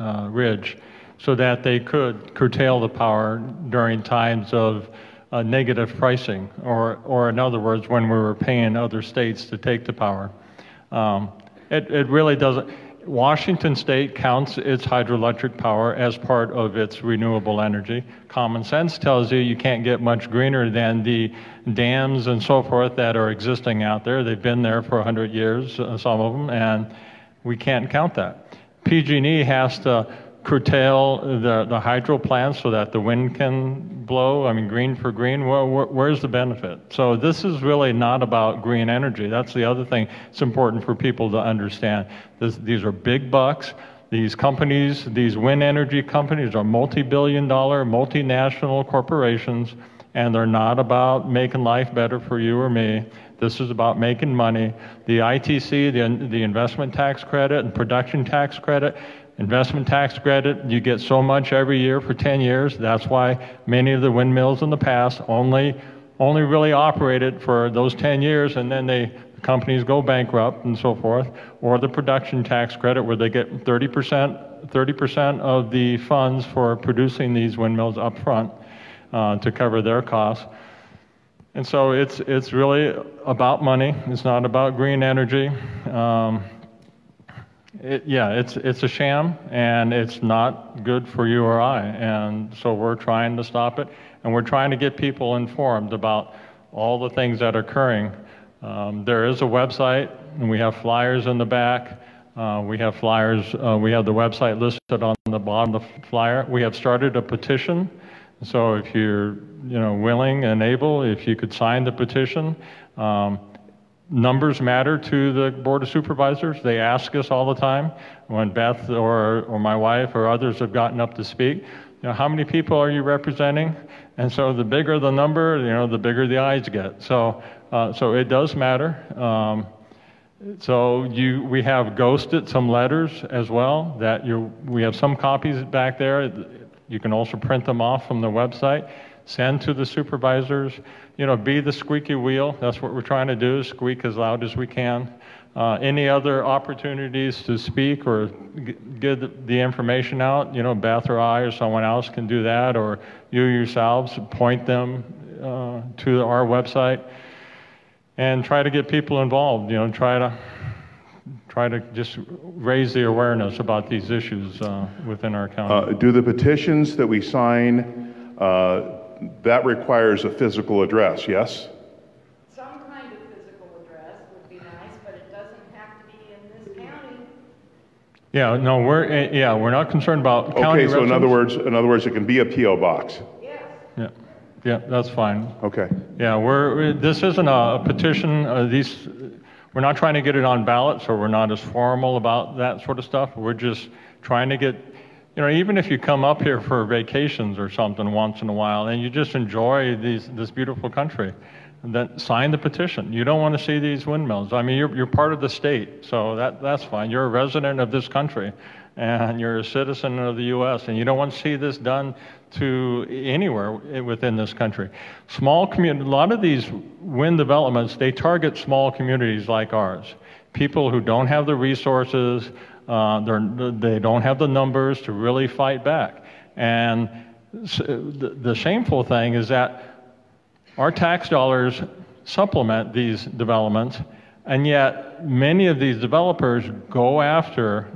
S2: Ridge so that they could curtail the power during times of negative pricing, or in other words, when we were paying other states to take the power. It really doesn't. Washington State counts its hydroelectric power as part of its renewable energy. Common sense tells you can't get much greener than the dams and so forth that are existing out there. They've been there for 100 years, some of them, and we can't count that. PG&E has to curtail the hydro plants so that the wind can blow. I mean, green for green. Where's the benefit? So this is really not about green energy. That's the other thing it's important for people to understand. These are big bucks. These companies, these wind energy companies are multi-billion-dollar, multinational corporations, and they're not about making life better for you or me. This is about making money. The ITC, the investment tax credit and production tax credit, investment tax credit, you get so much every year for 10 years. That's why many of the windmills in the past only really operated for those 10 years, and then the companies go bankrupt and so forth. Or the production tax credit, where they get 30% of the funds for producing these windmills up front to cover their costs. And so it's really about money. It's not about green energy. It's a sham, and it's not good for you or I. And so we're trying to stop it, and we're trying to get people informed about all the things that are occurring. There is a website, and we have flyers in the back. We have flyers. We have the website listed on the bottom of the flyer. We have started a petition. So if you're willing and able, if you could sign the petition. Numbers matter to the Board of Supervisors. They ask us all the time when Beth or my wife or others have gotten up to speak, how many people are you representing? And so the bigger the number, the bigger the eyes get. So it does matter. We have ghosted some letters as well that we have some copies back there. You can also print them off from the website, send to the supervisors, be the squeaky wheel. That's what we're trying to do, is squeak as loud as we can. Any other opportunities to speak or get the information out, Beth or I or someone else can do that, or you yourselves point them to our website and try to get people involved, try to just raise the awareness about these issues within our county.
S11: Do the petitions that we sign, that requires a physical address, yes?
S3: Some kind of physical address would be nice, but it doesn't have to be in this county.
S2: Yeah, no, we're not concerned about county
S11: residents. Okay, so in other words, it can be a P.O. box.
S3: Yes.
S2: Yeah, that's fine.
S11: Okay.
S2: Yeah, this isn't a petition. We're not trying to get it on ballot, so we're not as formal about that sort of stuff. We're just trying to get, even if you come up here for vacations or something once in a while and you just enjoy this beautiful country, then sign the petition. You don't want to see these windmills. I mean, you're part of the state, so that's fine. You're a resident of this country, and you're a citizen of the U.S., and you don't want to see this done to anywhere within this country. A lot of these wind developments, they target small communities like ours. People who don't have the resources, they don't have the numbers to really fight back. And the shameful thing is that our tax dollars supplement these developments, and yet many of these developers go after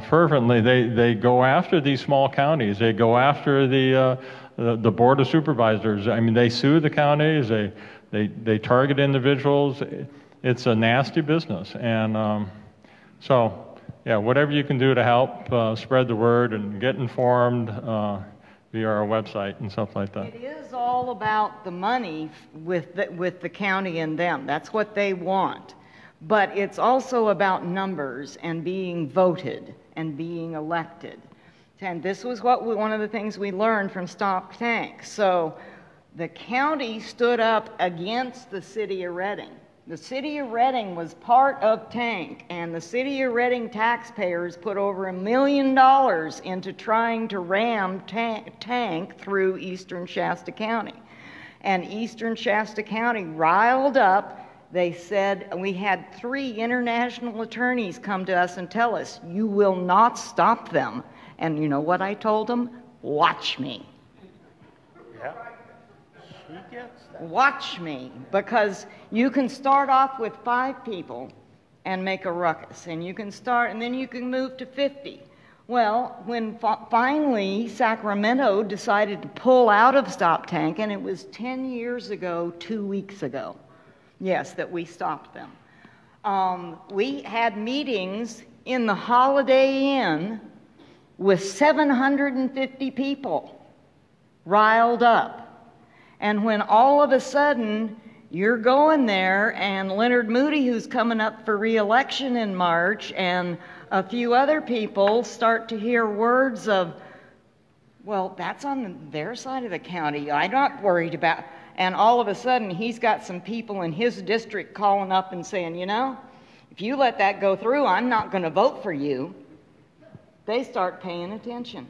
S2: fervently. They go after these small counties. They go after the Board of Supervisors. I mean, they sue the counties. They target individuals. It's a nasty business. And whatever you can do to help spread the word and get informed via our website and stuff like that.
S1: It is all about the money with the county and them. That's what they want. But it's also about numbers and being voted and being elected. And this was one of the things we learned from Stop Tank. So the county stood up against the city of Reading. The city of Reading was part of Tank, and the city of Reading taxpayers put over $1 million into trying to ram Tank through eastern Shasta County. And eastern Shasta County riled up. They said, we had 3 international attorneys come to us and tell us, you will not stop them. And you know what I told them? Watch me.
S8: Yeah. She gets that.
S1: Watch me, because you can start off with 5 people and make a ruckus, and you can start, and then you can move to 50. Well, when finally Sacramento decided to pull out of Stop Tank, and it was 10 years ago, 2 weeks ago, yes, that we stopped them. We had meetings in the Holiday Inn with 750 people riled up. And when all of a sudden you're going there, and Leonard Moody, who's coming up for re-election in March, and a few other people start to hear words of Well, that's on their side of the county. I'm not worried about, and all of a sudden he's got some people in his district calling up and saying, you know, if you let that go through, I'm not going to vote for you. They start paying attention.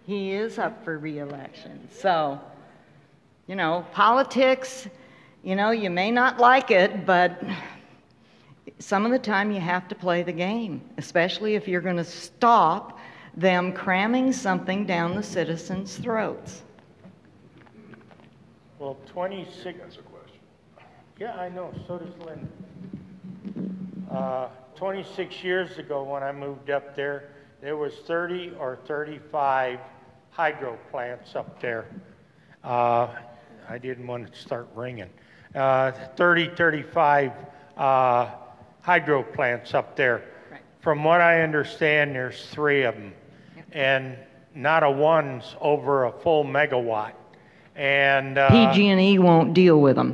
S1: He is up for re-election. So, you know, politics, you know, you may not like it, but some of the time you have to play the game, especially if you're going to stop them cramming something down the citizens' throats.
S8: Well, 26. That's a question. Yeah, I know. So does Linda. 26 years ago when I moved up there, there was 30 or 35 hydro plants up there. I didn't want to start ringing. 35 hydro plants up there. Right. From what I understand, there's 3 of them. Yep. And not a one's over a full megawatt. And
S1: PG&E won't deal with them.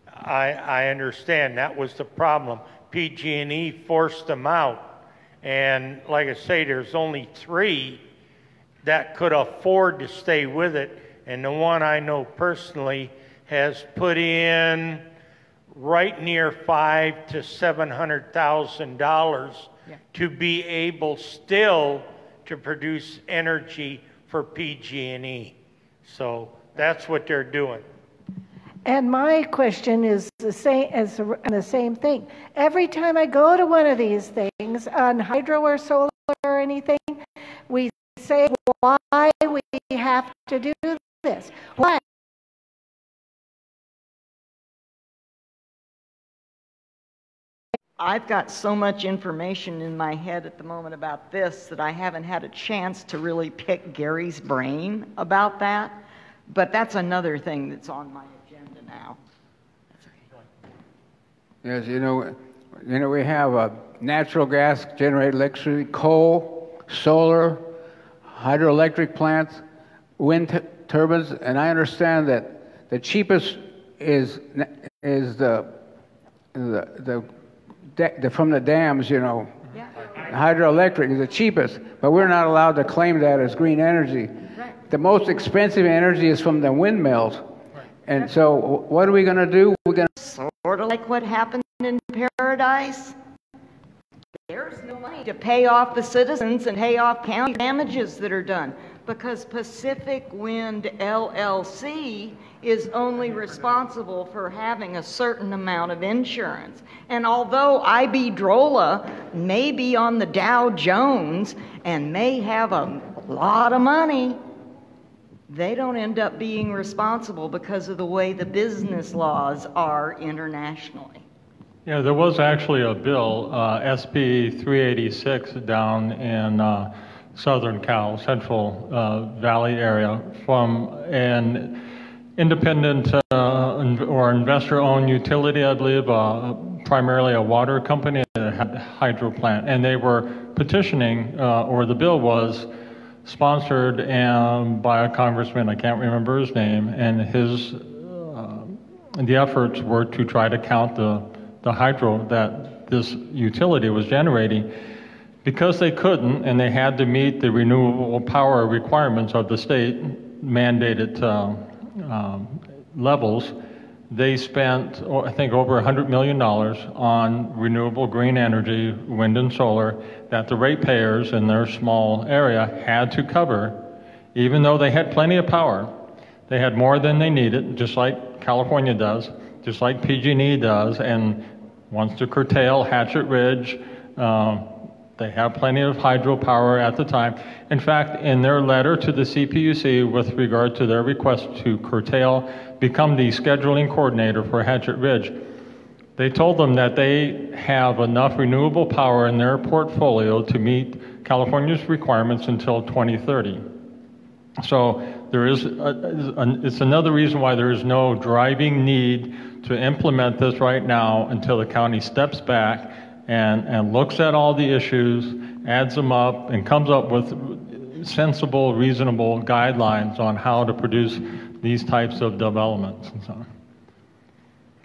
S8: I understand that was the problem. PG&E forced them out. And like I say, there's only 3 that could afford to stay with it. And the one I know personally has put in right near $500,000 to $700,000 to be able still to produce energy for PG&E. So that's what they're doing.
S12: And my question is the same thing. Every time I go to one of these things on hydro or solar or anything, we say why we have to do this. Why?
S1: I've got so much information in my head at the moment about this that I haven't had a chance to really pick Gary's brain about that. But that's another thing that's on my agenda now.
S13: Yes, you know, we have natural gas generated electricity, coal, solar, hydroelectric plants, wind turbines, and I understand that the cheapest is the from the dams, you know. Yeah. Hydroelectric is the cheapest, but we're not allowed to claim that as green energy. Right. The most expensive energy is from the windmills. Right. And so what are we going to do? We're going to
S1: sort of like what happened in Paradise. There's no money to pay off the citizens and pay off county damages that are done because Pacific Wind LLC is only responsible for having a certain amount of insurance. And although Iberdrola may be on the Dow Jones and may have a lot of money, they don't end up being responsible because of the way the business laws are internationally.
S2: Yeah, there was actually a bill, SB 386, down in Southern Cal, Central Valley area, from an independent or investor-owned utility, I believe, primarily a water company that had a hydro plant, and they were petitioning, or the bill was sponsored by a congressman, I can't remember his name, and the efforts were to try to count the hydro that this utility was generating. Because they couldn't, and they had to meet the renewable power requirements of the state mandated levels, they spent, I think, over $100 million on renewable green energy, wind and solar, that the ratepayers in their small area had to cover, even though they had plenty of power. They had more than they needed, just like California does, just like PG&E does, and wants to curtail Hatchet Ridge. They have plenty of hydropower at the time. In fact, in their letter to the CPUC with regard to their request to curtail, become the scheduling coordinator for Hatchet Ridge, they told them that they have enough renewable power in their portfolio to meet California's requirements until 2030. So there is it's another reason why there is no driving need to implement this right now until the county steps back and looks at all the issues, adds them up, and comes up with sensible, reasonable guidelines on how to produce these types of developments and so on.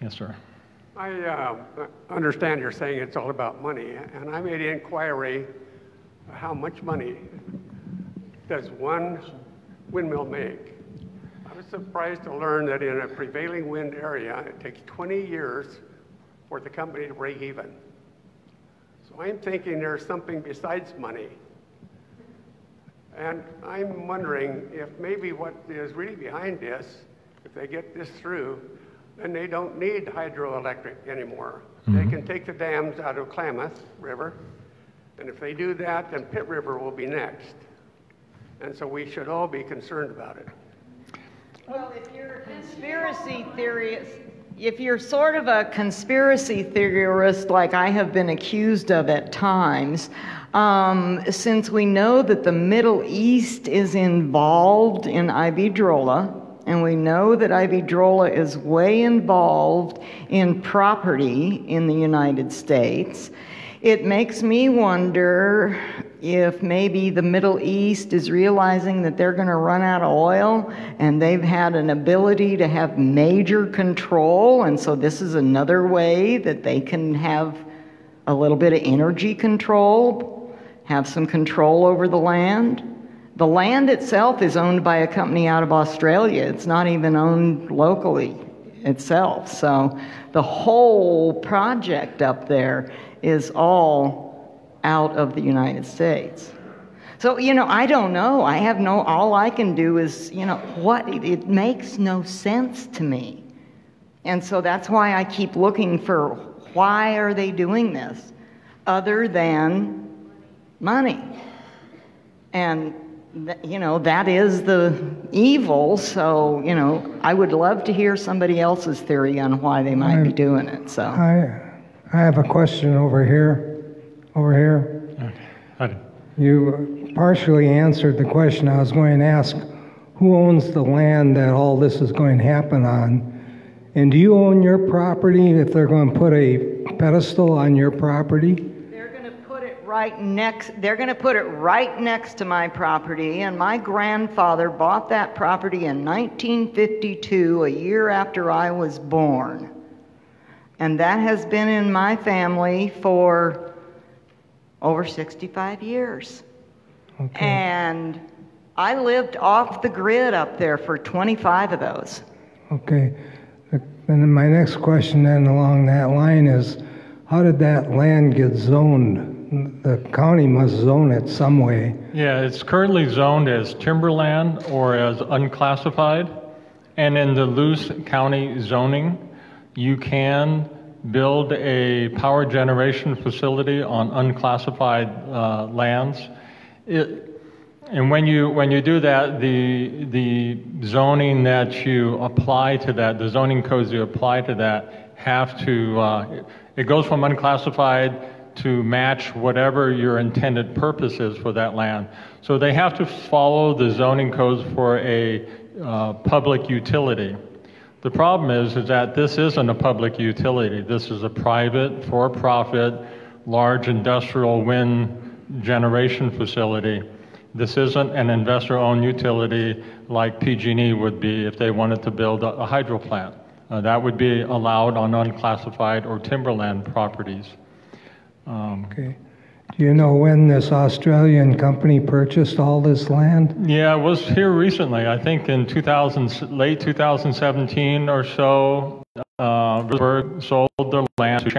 S2: Yes, sir.
S14: I understand you're saying it's all about money, and I made an inquiry how much money does one windmill make? I was surprised to learn that in a prevailing wind area, it takes 20 years for the company to break even. So I'm thinking there's something besides money. And I'm wondering if maybe what is really behind this, if they get this through, then they don't need hydroelectric anymore. They can take the dams out of Klamath River, and if they do that, then Pitt River will be next. And so we should all be concerned about it.
S1: Well, if you're a conspiracy theorist, if you're sort of a conspiracy theorist like I have been accused of at times, since we know that the Middle East is involved in Iberdrola, and we know that Iberdrola is way involved in property in the United States, it makes me wonder if maybe the Middle East is realizing that they're going to run out of oil and they've had an ability to have major control, and so this is another way that they can have a little bit of energy control, have some control over the land. The land itself is owned by a company out of Australia. It's not even owned locally itself. So the whole project up there is all out of the United States. So, I don't know. All I can do is, it makes no sense to me. And so that's why I keep looking for why are they doing this other than money. And that is the evil, so, I would love to hear somebody else's theory on why they might be doing it, so.
S7: I have a question over here.
S2: Okay.
S7: You partially answered the question I was going to ask. Who owns the land that all this is going to happen on? And do you own your property if they're going to put a pedestal on your property?
S1: They're going to put it right next to my property, and my grandfather bought that property in 1952, a year after I was born. And that has been in my family for over 65 years. Okay. And I lived off the grid up there for 25 of those.
S7: Okay. And my next question then along that line is, how did that land get zoned? The county must zone it some way.
S2: Yeah, it's currently zoned as timberland or as unclassified. And in the Luce County zoning, you can build a power generation facility on unclassified lands. And when you do that, the zoning that you apply to that, the zoning codes you apply to that have to, it goes from unclassified to match whatever your intended purpose is for that land. So they have to follow the zoning codes for a public utility. The problem is that this isn't a public utility. This is a private, for-profit, large industrial wind generation facility. This isn't an investor-owned utility like PG&E would be if they wanted to build a hydro plant. That would be allowed on unclassified or timberland properties.
S7: Okay. Do you know when this Australian company purchased all this land?
S2: Yeah, it was here recently. I think in late 2017 or so, sold the land to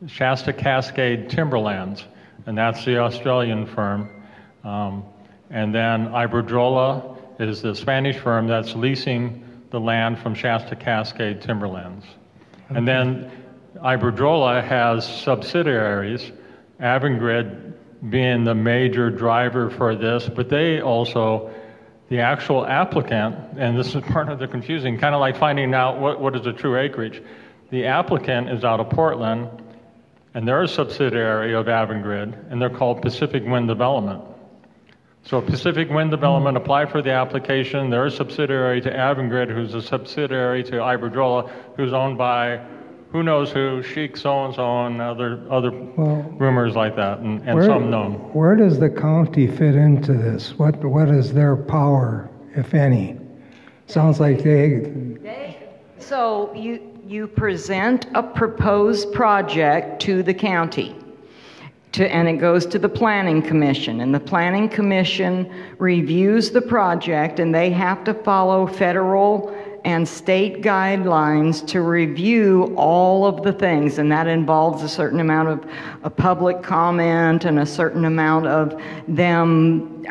S2: Shasta Cascade Timberlands, and that's the Australian firm. And then Iberdrola is the Spanish firm that's leasing the land from Shasta Cascade Timberlands. Okay. And then Iberdrola has subsidiaries, Avangrid being the major driver for this, but they also, the actual applicant, and this is part of the confusing, kind of like finding out what is the true acreage. The applicant is out of Portland, and they're a subsidiary of Avangrid, and they're called Pacific Wind Development. So Pacific Wind Development applied for the application. They're a subsidiary to Avangrid, who's a subsidiary to Iberdrola, who's owned by who knows who, Sheik so-and-so, and other rumors like that, and some known.
S7: Where does the county fit into this? What is their power, if any? Sounds like
S1: So you present a proposed project to the county, and it goes to the Planning Commission, and the Planning Commission reviews the project, and they have to follow federal and state guidelines to review all of the things, and that involves a certain amount of public comment and a certain amount of them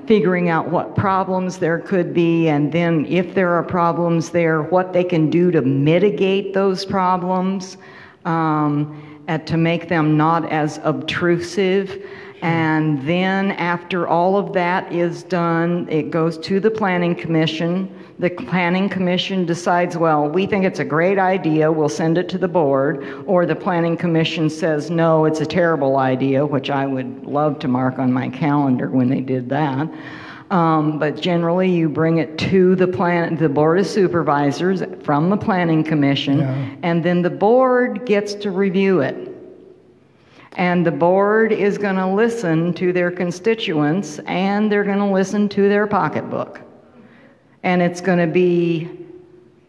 S1: figuring out what problems there could be, and then if there are problems there, what they can do to mitigate those problems, and to make them not as obtrusive. And then after all of that is done, it goes to the Planning Commission. The Planning Commission decides, well, we think it's a great idea, we'll send it to the board, or the Planning Commission says, no, it's a terrible idea, which I would love to mark on my calendar when they did that. But generally, you bring it to the Board of Supervisors from the Planning Commission, and then the board gets to review it. And the board is going to listen to their constituents, and they're going to listen to their pocketbook. And it's going to be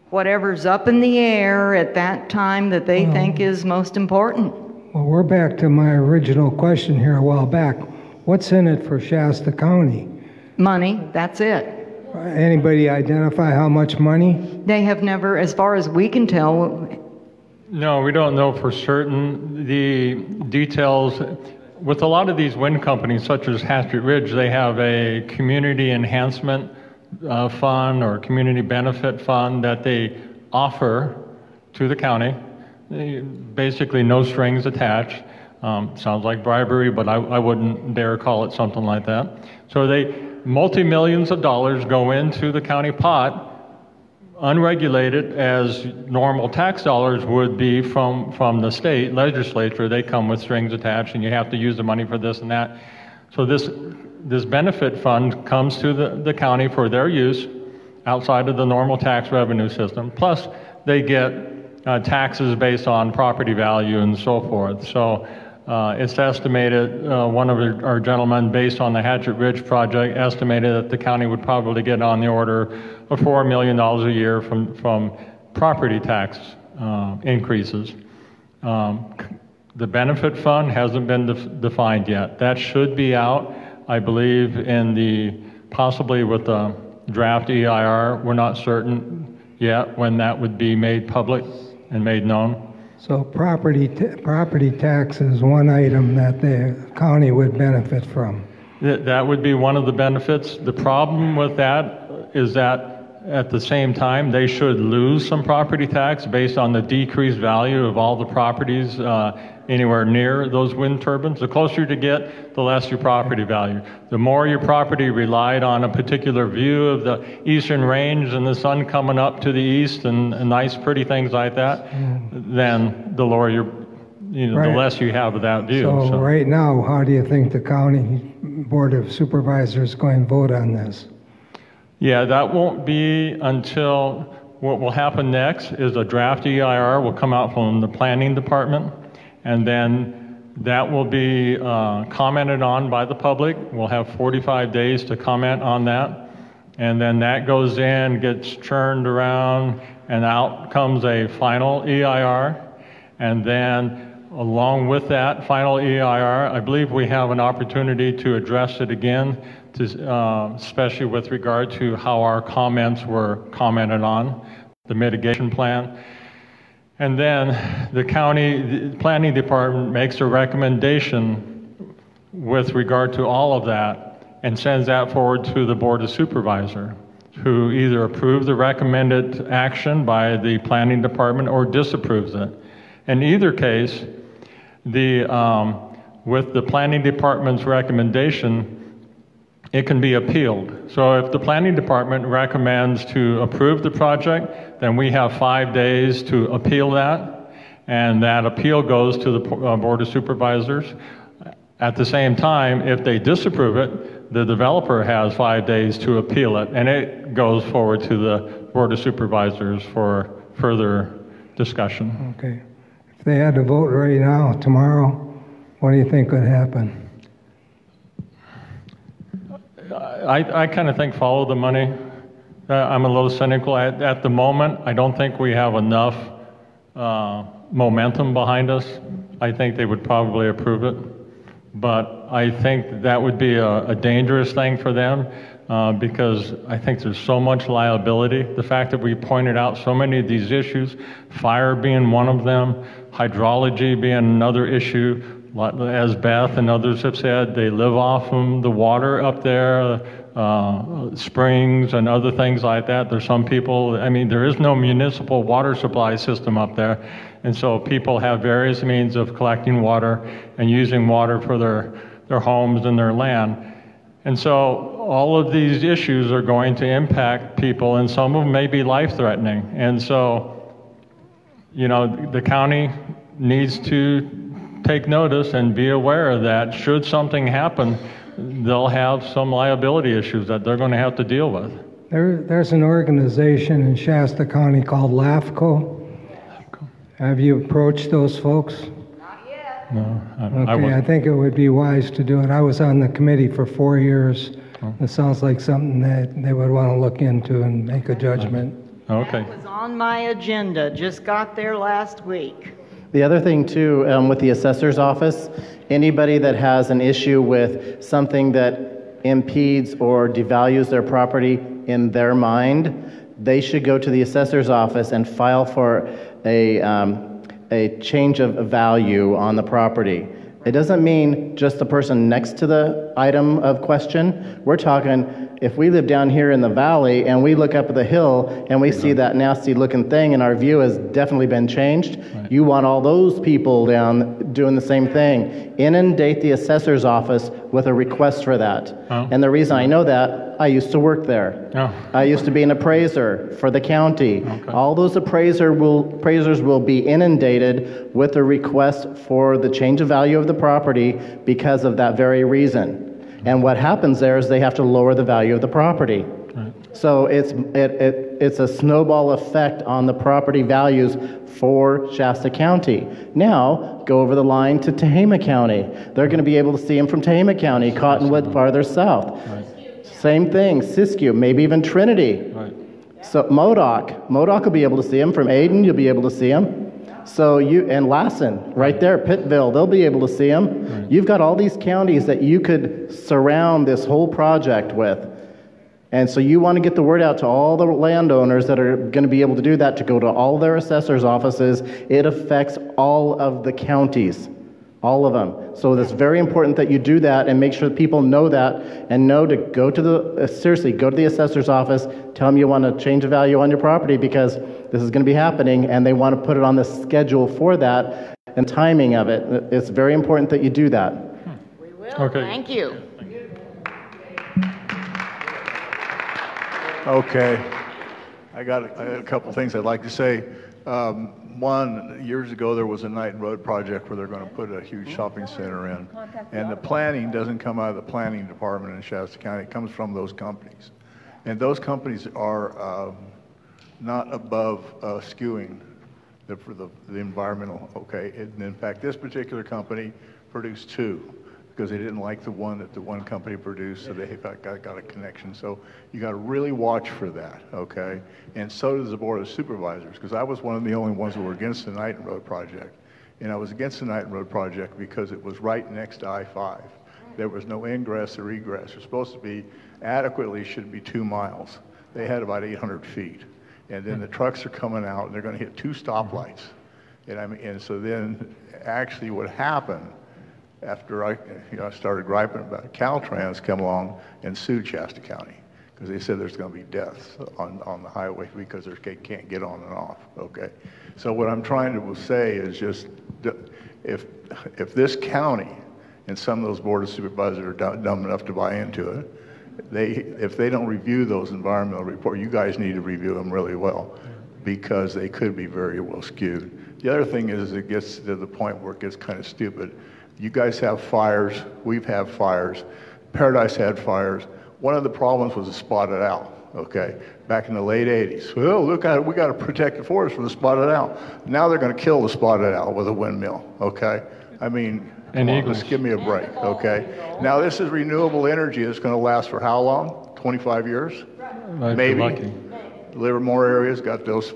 S1: whatever's up in the air at that time that they think is most important.
S7: Well, we're back to my original question here a while back. What's in it for Shasta County?
S1: Money, that's it.
S7: Anybody identify how much money?
S1: They have never, as far as we can tell.
S2: No, we don't know for certain. The details, with a lot of these wind companies, such as Hatchet Ridge, they have a community enhancement fund or community benefit fund that they offer to the county. Basically, no strings attached. Sounds like bribery, but I wouldn't dare call it something like that. So multi-millions of dollars go into the county pot, unregulated as normal tax dollars would be from the state legislature. They come with strings attached, and you have to use the money for this and that. So this benefit fund comes to the county for their use outside of the normal tax revenue system. Plus, they get taxes based on property value and so forth. So it's estimated, one of our gentlemen, based on the Hatchet Ridge project, estimated that the county would probably get on the order of $4 million a year from property tax increases. The benefit fund hasn't been defined yet. That should be out, I believe, possibly with the draft EIR. We're not certain yet when that would be made public and made known.
S7: So property tax is one item that the county would benefit from.
S2: That would be one of the benefits. The problem with that is that at the same time, they should lose some property tax based on the decreased value of all the properties anywhere near those wind turbines. The closer you get, the less your property value. The more your property relied on a particular view of the eastern range and the sun coming up to the east and nice pretty things like that, then the lower the less you have of that view.
S7: So right now, how do you think the county Board of Supervisors is going to vote on this?
S2: Yeah, that won't be until, what will happen next is a draft EIR will come out from the planning department, and then that will be commented on by the public. We'll have 45 days to comment on that, and then that goes in, gets churned around, and out comes a final EIR, and then along with that final EIR, I believe we have an opportunity to address it again, especially with regard to how our comments were commented on, the mitigation plan. And then the county planning department makes a recommendation with regard to all of that and sends that forward to the Board of Supervisors, who either approve the recommended action by the planning department or disapproves it. In either case, with the planning department's recommendation, it can be appealed. So if the planning department recommends to approve the project, then we have 5 days to appeal that, and that appeal goes to the Board of Supervisors. At the same time, if they disapprove it, the developer has 5 days to appeal it, and it goes forward to the Board of Supervisors for further discussion.
S7: Okay. If they had to vote right now, tomorrow, what do you think would happen?
S2: I kind of think follow the money. I'm a little cynical. At the moment, I don't think we have enough momentum behind us. I think they would probably approve it. But I think that would be a dangerous thing for them because I think there's so much liability. The fact that we pointed out so many of these issues, fire being one of them, hydrology being another issue, as Beth and others have said, they live off from the water up there, springs and other things like that. There's some people, I mean, there is no municipal water supply system up there. And so people have various means of collecting water and using water for their homes and their land. And so all of these issues are going to impact people, and some of them may be life-threatening. And so, you know, the county needs to take notice and be aware that should something happen, they'll have some liability issues that they're going to have to deal with.
S7: There's an organization in Shasta County called LAFCO. Have you approached those folks?
S3: Not yet.
S2: No,
S7: I think it would be wise to do it. I was on the committee for 4 years. It sounds like something that they would want to look into and make a judgment.
S2: Okay.
S1: That was on my agenda, just got there last week.
S5: The other thing too, with the assessor's office, anybody that has an issue with something that impedes or devalues their property in their mind, they should go to the assessor's office and file for a change of value on the property. It doesn't mean just the person next to the item of question. We're talking, if we live down here in the valley and we look up at the hill and we see that nasty looking thing and our view has definitely been changed, right. You want all those people down doing the same thing. Inundate the assessor's office with a request for that. Oh. And the reason I know that, I used to work there. Oh. I used to be an appraiser for the county. Okay. All those appraisers will be inundated with a request for the change of value of the property because of that very reason. And what happens there is they have to lower the value of the property. Right. So it's a snowball effect on the property values for Shasta County. Now, go over the line to Tehama County. They're going to be able to see them from Tehama County, Cottonwood farther south. Right. Same thing, Siskiyou, maybe even Trinity. Right. So Modoc will be able to see them. From Aden, you'll be able to see them. So and Lassen, right there, Pittville, they'll be able to see them. Right. You've got all these counties that you could surround this whole project with. And so you want to get the word out to all the landowners that are going to be able to do that, to go to all their assessors' offices. It affects all of the counties, all of them. So it's very important that you do that and make sure that people know that and know to go to go to the assessor's office, tell them you want to change the value on your property because this is going to be happening, and they want to put it on the schedule for that and timing of it. It's very important that you do that.
S1: We will.
S2: Okay.
S1: Thank you.
S15: Okay. I got a couple things I'd like to say. One, years ago there was a Knighton Road project where they're going to put a huge shopping center in, and the planning doesn't come out of the planning department in Shasta County. It comes from those companies, and those companies are not above skewing for the environmental. Okay, and in fact, this particular company produced two because they didn't like the one that the one company produced, so they got a connection. So you got to really watch for that, okay? And so does the Board of Supervisors, because I was one of the only ones who were against the Knighton Road project. And I was against the Knighton Road project because it was right next to I-5. There was no ingress or egress. It's supposed to be, adequately should be 2 miles. They had about 800 feet. And then the trucks are coming out, and they're going to hit 2 stoplights. And so then actually what happened, after I started griping about it, Caltrans come along and sued Shasta County because they said there's going to be deaths on the highway because they can't get on and off, okay? So what I'm trying to say is just if this county and some of those Board of Supervisors are dumb enough to buy into it, if they don't review those environmental reports, you guys need to review them really well because they could be very well skewed. The other thing is it gets to the point where it gets kind of stupid. You guys have fires, we've had fires, Paradise had fires. One of the problems was the spotted owl, okay? Back in the late 80s. Well, look at it, we got to protect the forest from the spotted owl. Now they're going to kill the spotted owl with a windmill, okay? I mean, come on, just give me a break, okay? Now this is renewable energy that's going to last for how long? 25 years? Maybe. Livermore area's got those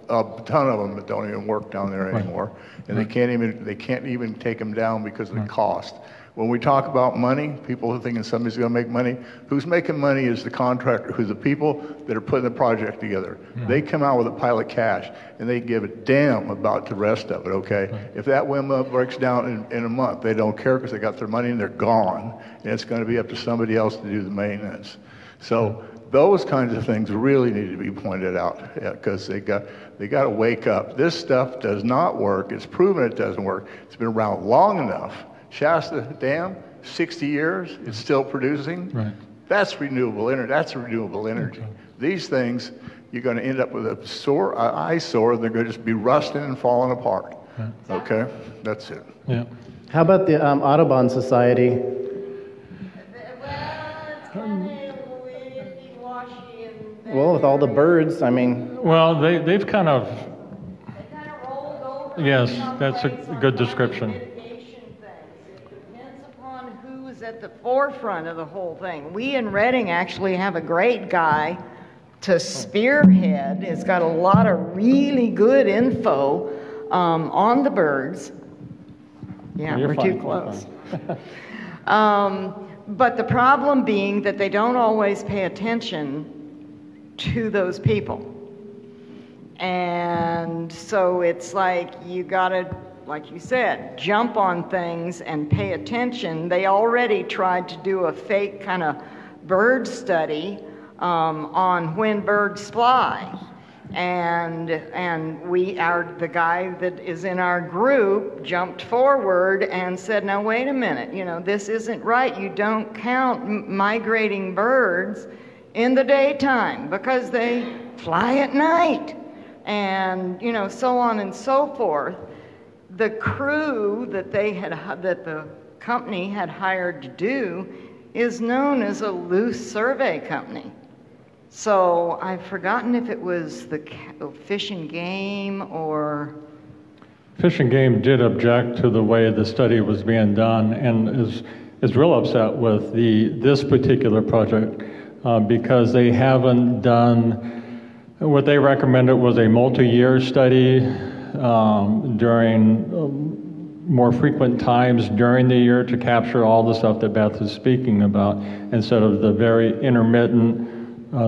S15: a ton of them that don't even work down there anymore, and they can't even take them down because of the cost. When we talk about money, people are thinking somebody's going to make money. Who's making money is the contractor, who's the people that are putting the project together. They come out with a pile of cash, and they give a damn about the rest of it, okay? If that windmill breaks down in a month, they don't care because they got their money and they're gone, and it's going to be up to somebody else to do the maintenance. So those kinds of things really need to be pointed out because they got to wake up. This stuff does not work. It's proven it doesn't work. It's been around long enough. Shasta Dam, 60 years, it's still producing.
S2: Right.
S15: That's renewable energy. That's renewable energy.
S2: Okay.
S15: These things, you're going to end up with an eyesore. They're going to just be rusting and falling apart.
S2: Right.
S15: Okay, that's it.
S2: Yeah.
S5: How about the Audubon Society? Well, with all the birds, I mean.
S2: Well, they've kind of. Yes, that's a good description.
S1: Depends upon who's at the forefront of the whole thing. We in Reading actually have a great guy to spearhead. It's got a lot of really good info on the birds. Yeah,
S2: You're
S1: we're
S2: fine.
S1: too close. But the problem being that they don't always pay attention to those people. And so it's like you gotta, like you said, jump on things and pay attention. They already tried to do a fake kind of bird study on when birds fly. And the guy that is in our group jumped forward and said, now wait a minute, this isn't right. You don't count migrating birds in the daytime because they fly at night. And, so on and so forth. The crew that that the company had hired to do is known as a loose survey company. So I've forgotten if it was the Fish and Game or...
S2: Fish and Game did object to the way the study was being done and is real upset with this particular project because they haven't done... What they recommended was a multi-year study during more frequent times during the year to capture all the stuff that Beth is speaking about instead of the very intermittent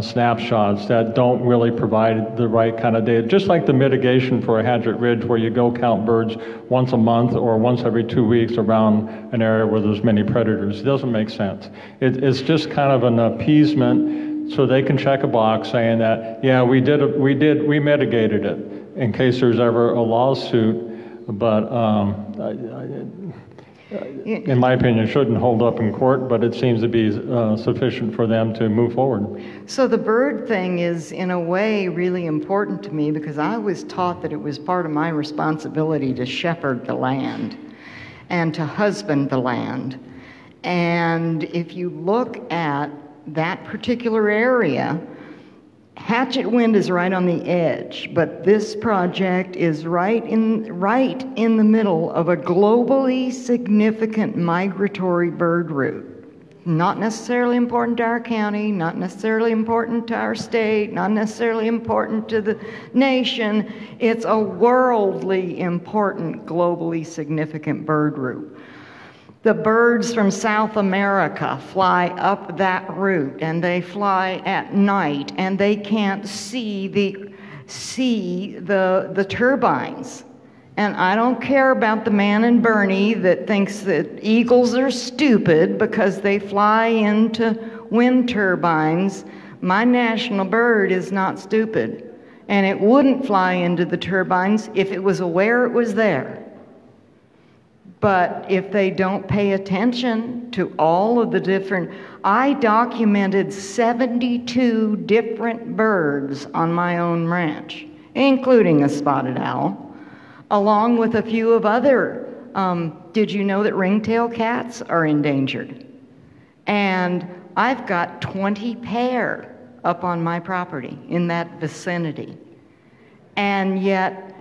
S2: snapshots that don't really provide the right kind of data. Just like the mitigation for a Hadget Ridge where you go count birds once a month or once every 2 weeks around an area where there's many predators. It doesn't make sense. It's just kind of an appeasement so they can check a box saying that, yeah, we mitigated it in case there's ever a lawsuit, but in my opinion, it shouldn't hold up in court, but it seems to be sufficient for them to move forward.
S1: So the bird thing is, in a way, really important to me because I was taught that it was part of my responsibility to shepherd the land and to husband the land. And if you look at that particular area, Hatchet Wind is right on the edge, but this project is right in the middle of a globally significant migratory bird route. Not necessarily important to our county, not necessarily important to our state, not necessarily important to the nation. It's a worldly important, globally significant bird route. The birds from South America fly up that route, and they fly at night, and they can't see the turbines. And I don't care about the man in Bernie that thinks that eagles are stupid because they fly into wind turbines. My national bird is not stupid, and it wouldn't fly into the turbines if it was aware it was there. But if they don't pay attention to all of the different... I documented 72 different birds on my own ranch, including a spotted owl, along with a few of other... did you know that ringtail cats are endangered? And I've got 20 pair up on my property in that vicinity. And yet...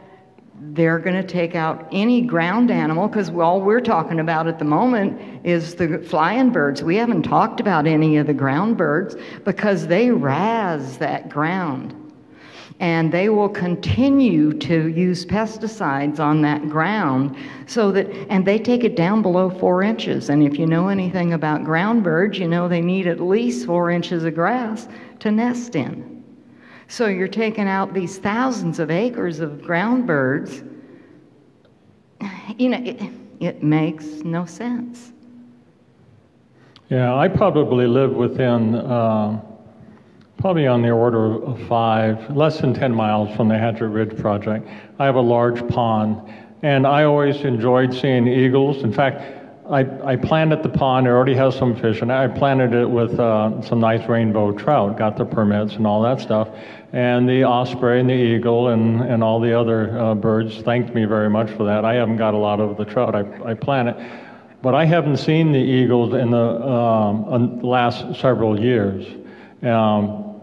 S1: they're going to take out any ground animal because all we're talking about at the moment is the flying birds. We haven't talked about any of the ground birds because they razz that ground. And they will continue to use pesticides on that ground so that, and they take it down below 4 inches. And if you know anything about ground birds, you know they need at least 4 inches of grass to nest in. So you're taking out these thousands of acres of ground birds. You know, it makes no sense.
S2: Yeah, I probably live within, probably on the order of 5, less than 10 miles from the Hatchet Ridge project. I have a large pond, and I always enjoyed seeing eagles. In fact, I planted the pond. It already has some fish, and I planted it with some nice rainbow trout, got the permits and all that stuff. And the osprey and the eagle and all the other birds thanked me very much for that. I haven't got a lot of the trout I planted. But I haven't seen the eagles in the last several years.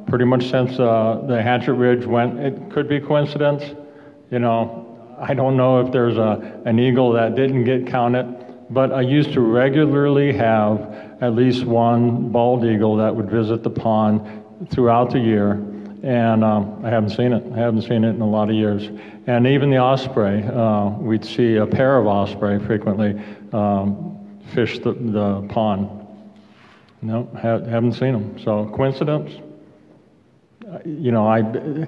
S2: Pretty much since the Hatchet Ridge went. It could be coincidence. You know, I don't know if there's an eagle that didn't get counted, but I used to regularly have at least one bald eagle that would visit the pond throughout the year, and I haven't seen it. I haven't seen it in a lot of years. And even the osprey, we'd see a pair of osprey frequently fish the pond. No, haven't seen them. So coincidence? You know,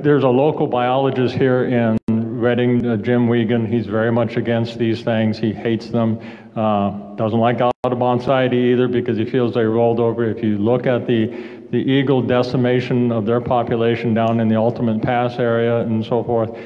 S2: there's a local biologist here in Reading, Jim Wiegand. He's very much against these things. He hates them. Doesn't like Audubon Society either because he feels they rolled over. If you look at the eagle decimation of their population down in the Ultimate Pass area and so forth,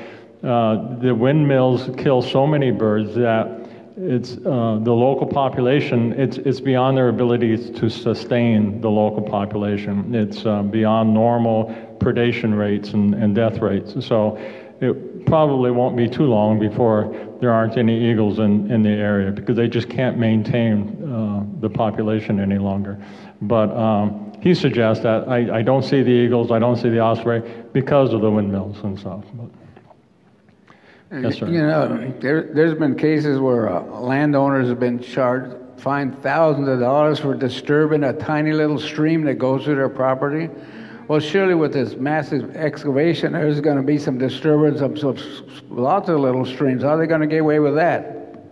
S2: the windmills kill so many birds that it's the local population, it's beyond their ability to sustain the local population. It's beyond normal predation rates and death rates. So it probably won't be too long before there aren't any eagles in the area because they just can't maintain the population any longer. But he suggests that I don't see the eagles, I don't see the osprey because of the windmills and stuff. But, yes, sir.
S13: You know, there's been cases where landowners have been fined thousands of dollars for disturbing a tiny little stream that goes through their property. Well, surely with this massive excavation, there's going to be some disturbance of lots of little streams. How are they going to get away with that?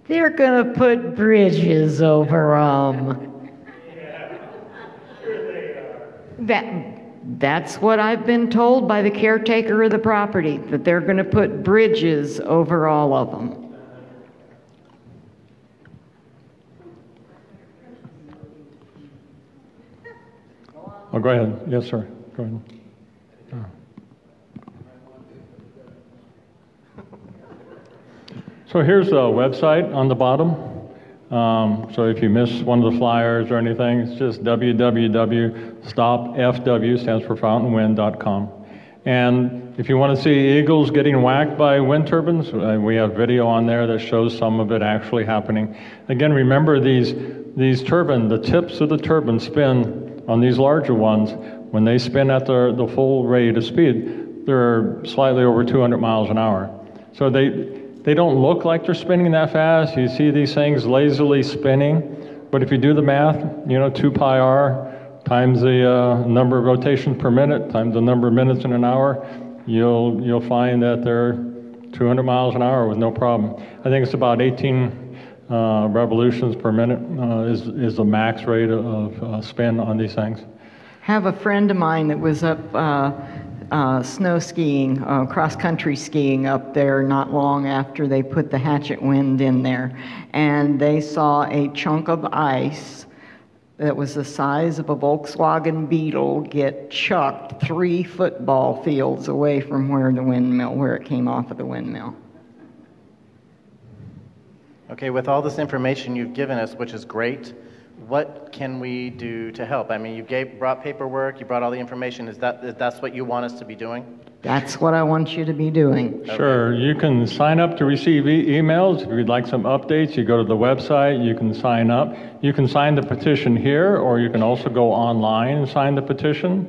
S1: They're going to put bridges over them. That's what I've been told by the caretaker of the property, that they're going to put bridges over all of them.
S2: Oh, go ahead. Yes, sir. Go ahead. Oh. So here's the website on the bottom. So if you miss one of the flyers or anything, it's just www.stopfw, stands for fountainwind.com. And if you want to see eagles getting whacked by wind turbines, we have video on there that shows some of it actually happening. Again, remember these turbines, the tips of the turbine spin on these larger ones. When they spin at the full rate of speed, they're slightly over 200 miles an hour. So they don't look like they're spinning that fast. You see these things lazily spinning, but if you do the math, you know, 2 pi r times the number of rotations per minute times the number of minutes in an hour, you'll find that they're 200 miles an hour with no problem. I think it's about 18 revolutions per minute is the max rate of spin on these things.
S1: Have a friend of mine that was up snow skiing, cross-country skiing up there not long after they put the Hatchet Wind in there. And they saw a chunk of ice that was the size of a Volkswagen Beetle get chucked 3 football fields away from where it came off of the windmill.
S5: Okay, with all this information you've given us, which is great, what can we do to help? I mean, you brought paperwork, you brought all the information. That's what you want us to be doing?
S1: That's what I want you to be doing.
S2: Sure. You can sign up to receive emails. If you'd like some updates, you go to the website, you can sign up. You can sign the petition here, or you can also go online and sign the petition.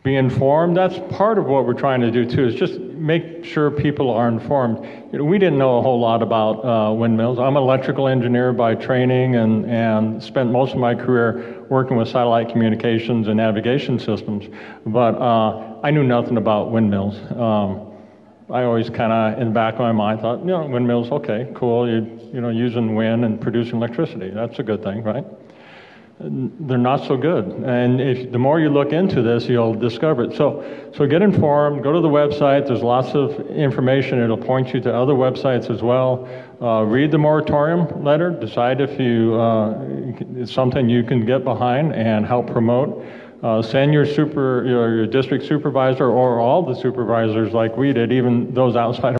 S2: Be informed. That's part of what we're trying to do, too, is just make sure people are informed. We didn't know a whole lot about windmills. I'm an electrical engineer by training and spent most of my career working with satellite communications and navigation systems, but I knew nothing about windmills. I always kind of, in the back of my mind, thought, windmills, okay, cool, using wind and producing electricity. That's a good thing, right? They're not so good. And the more you look into this, you'll discover it. So get informed, go to the website. There's lots of information. It'll point you to other websites as well. Read the moratorium letter. Decide if it's something you can get behind and help promote. Send your district supervisor or all the supervisors like we did, even those outside of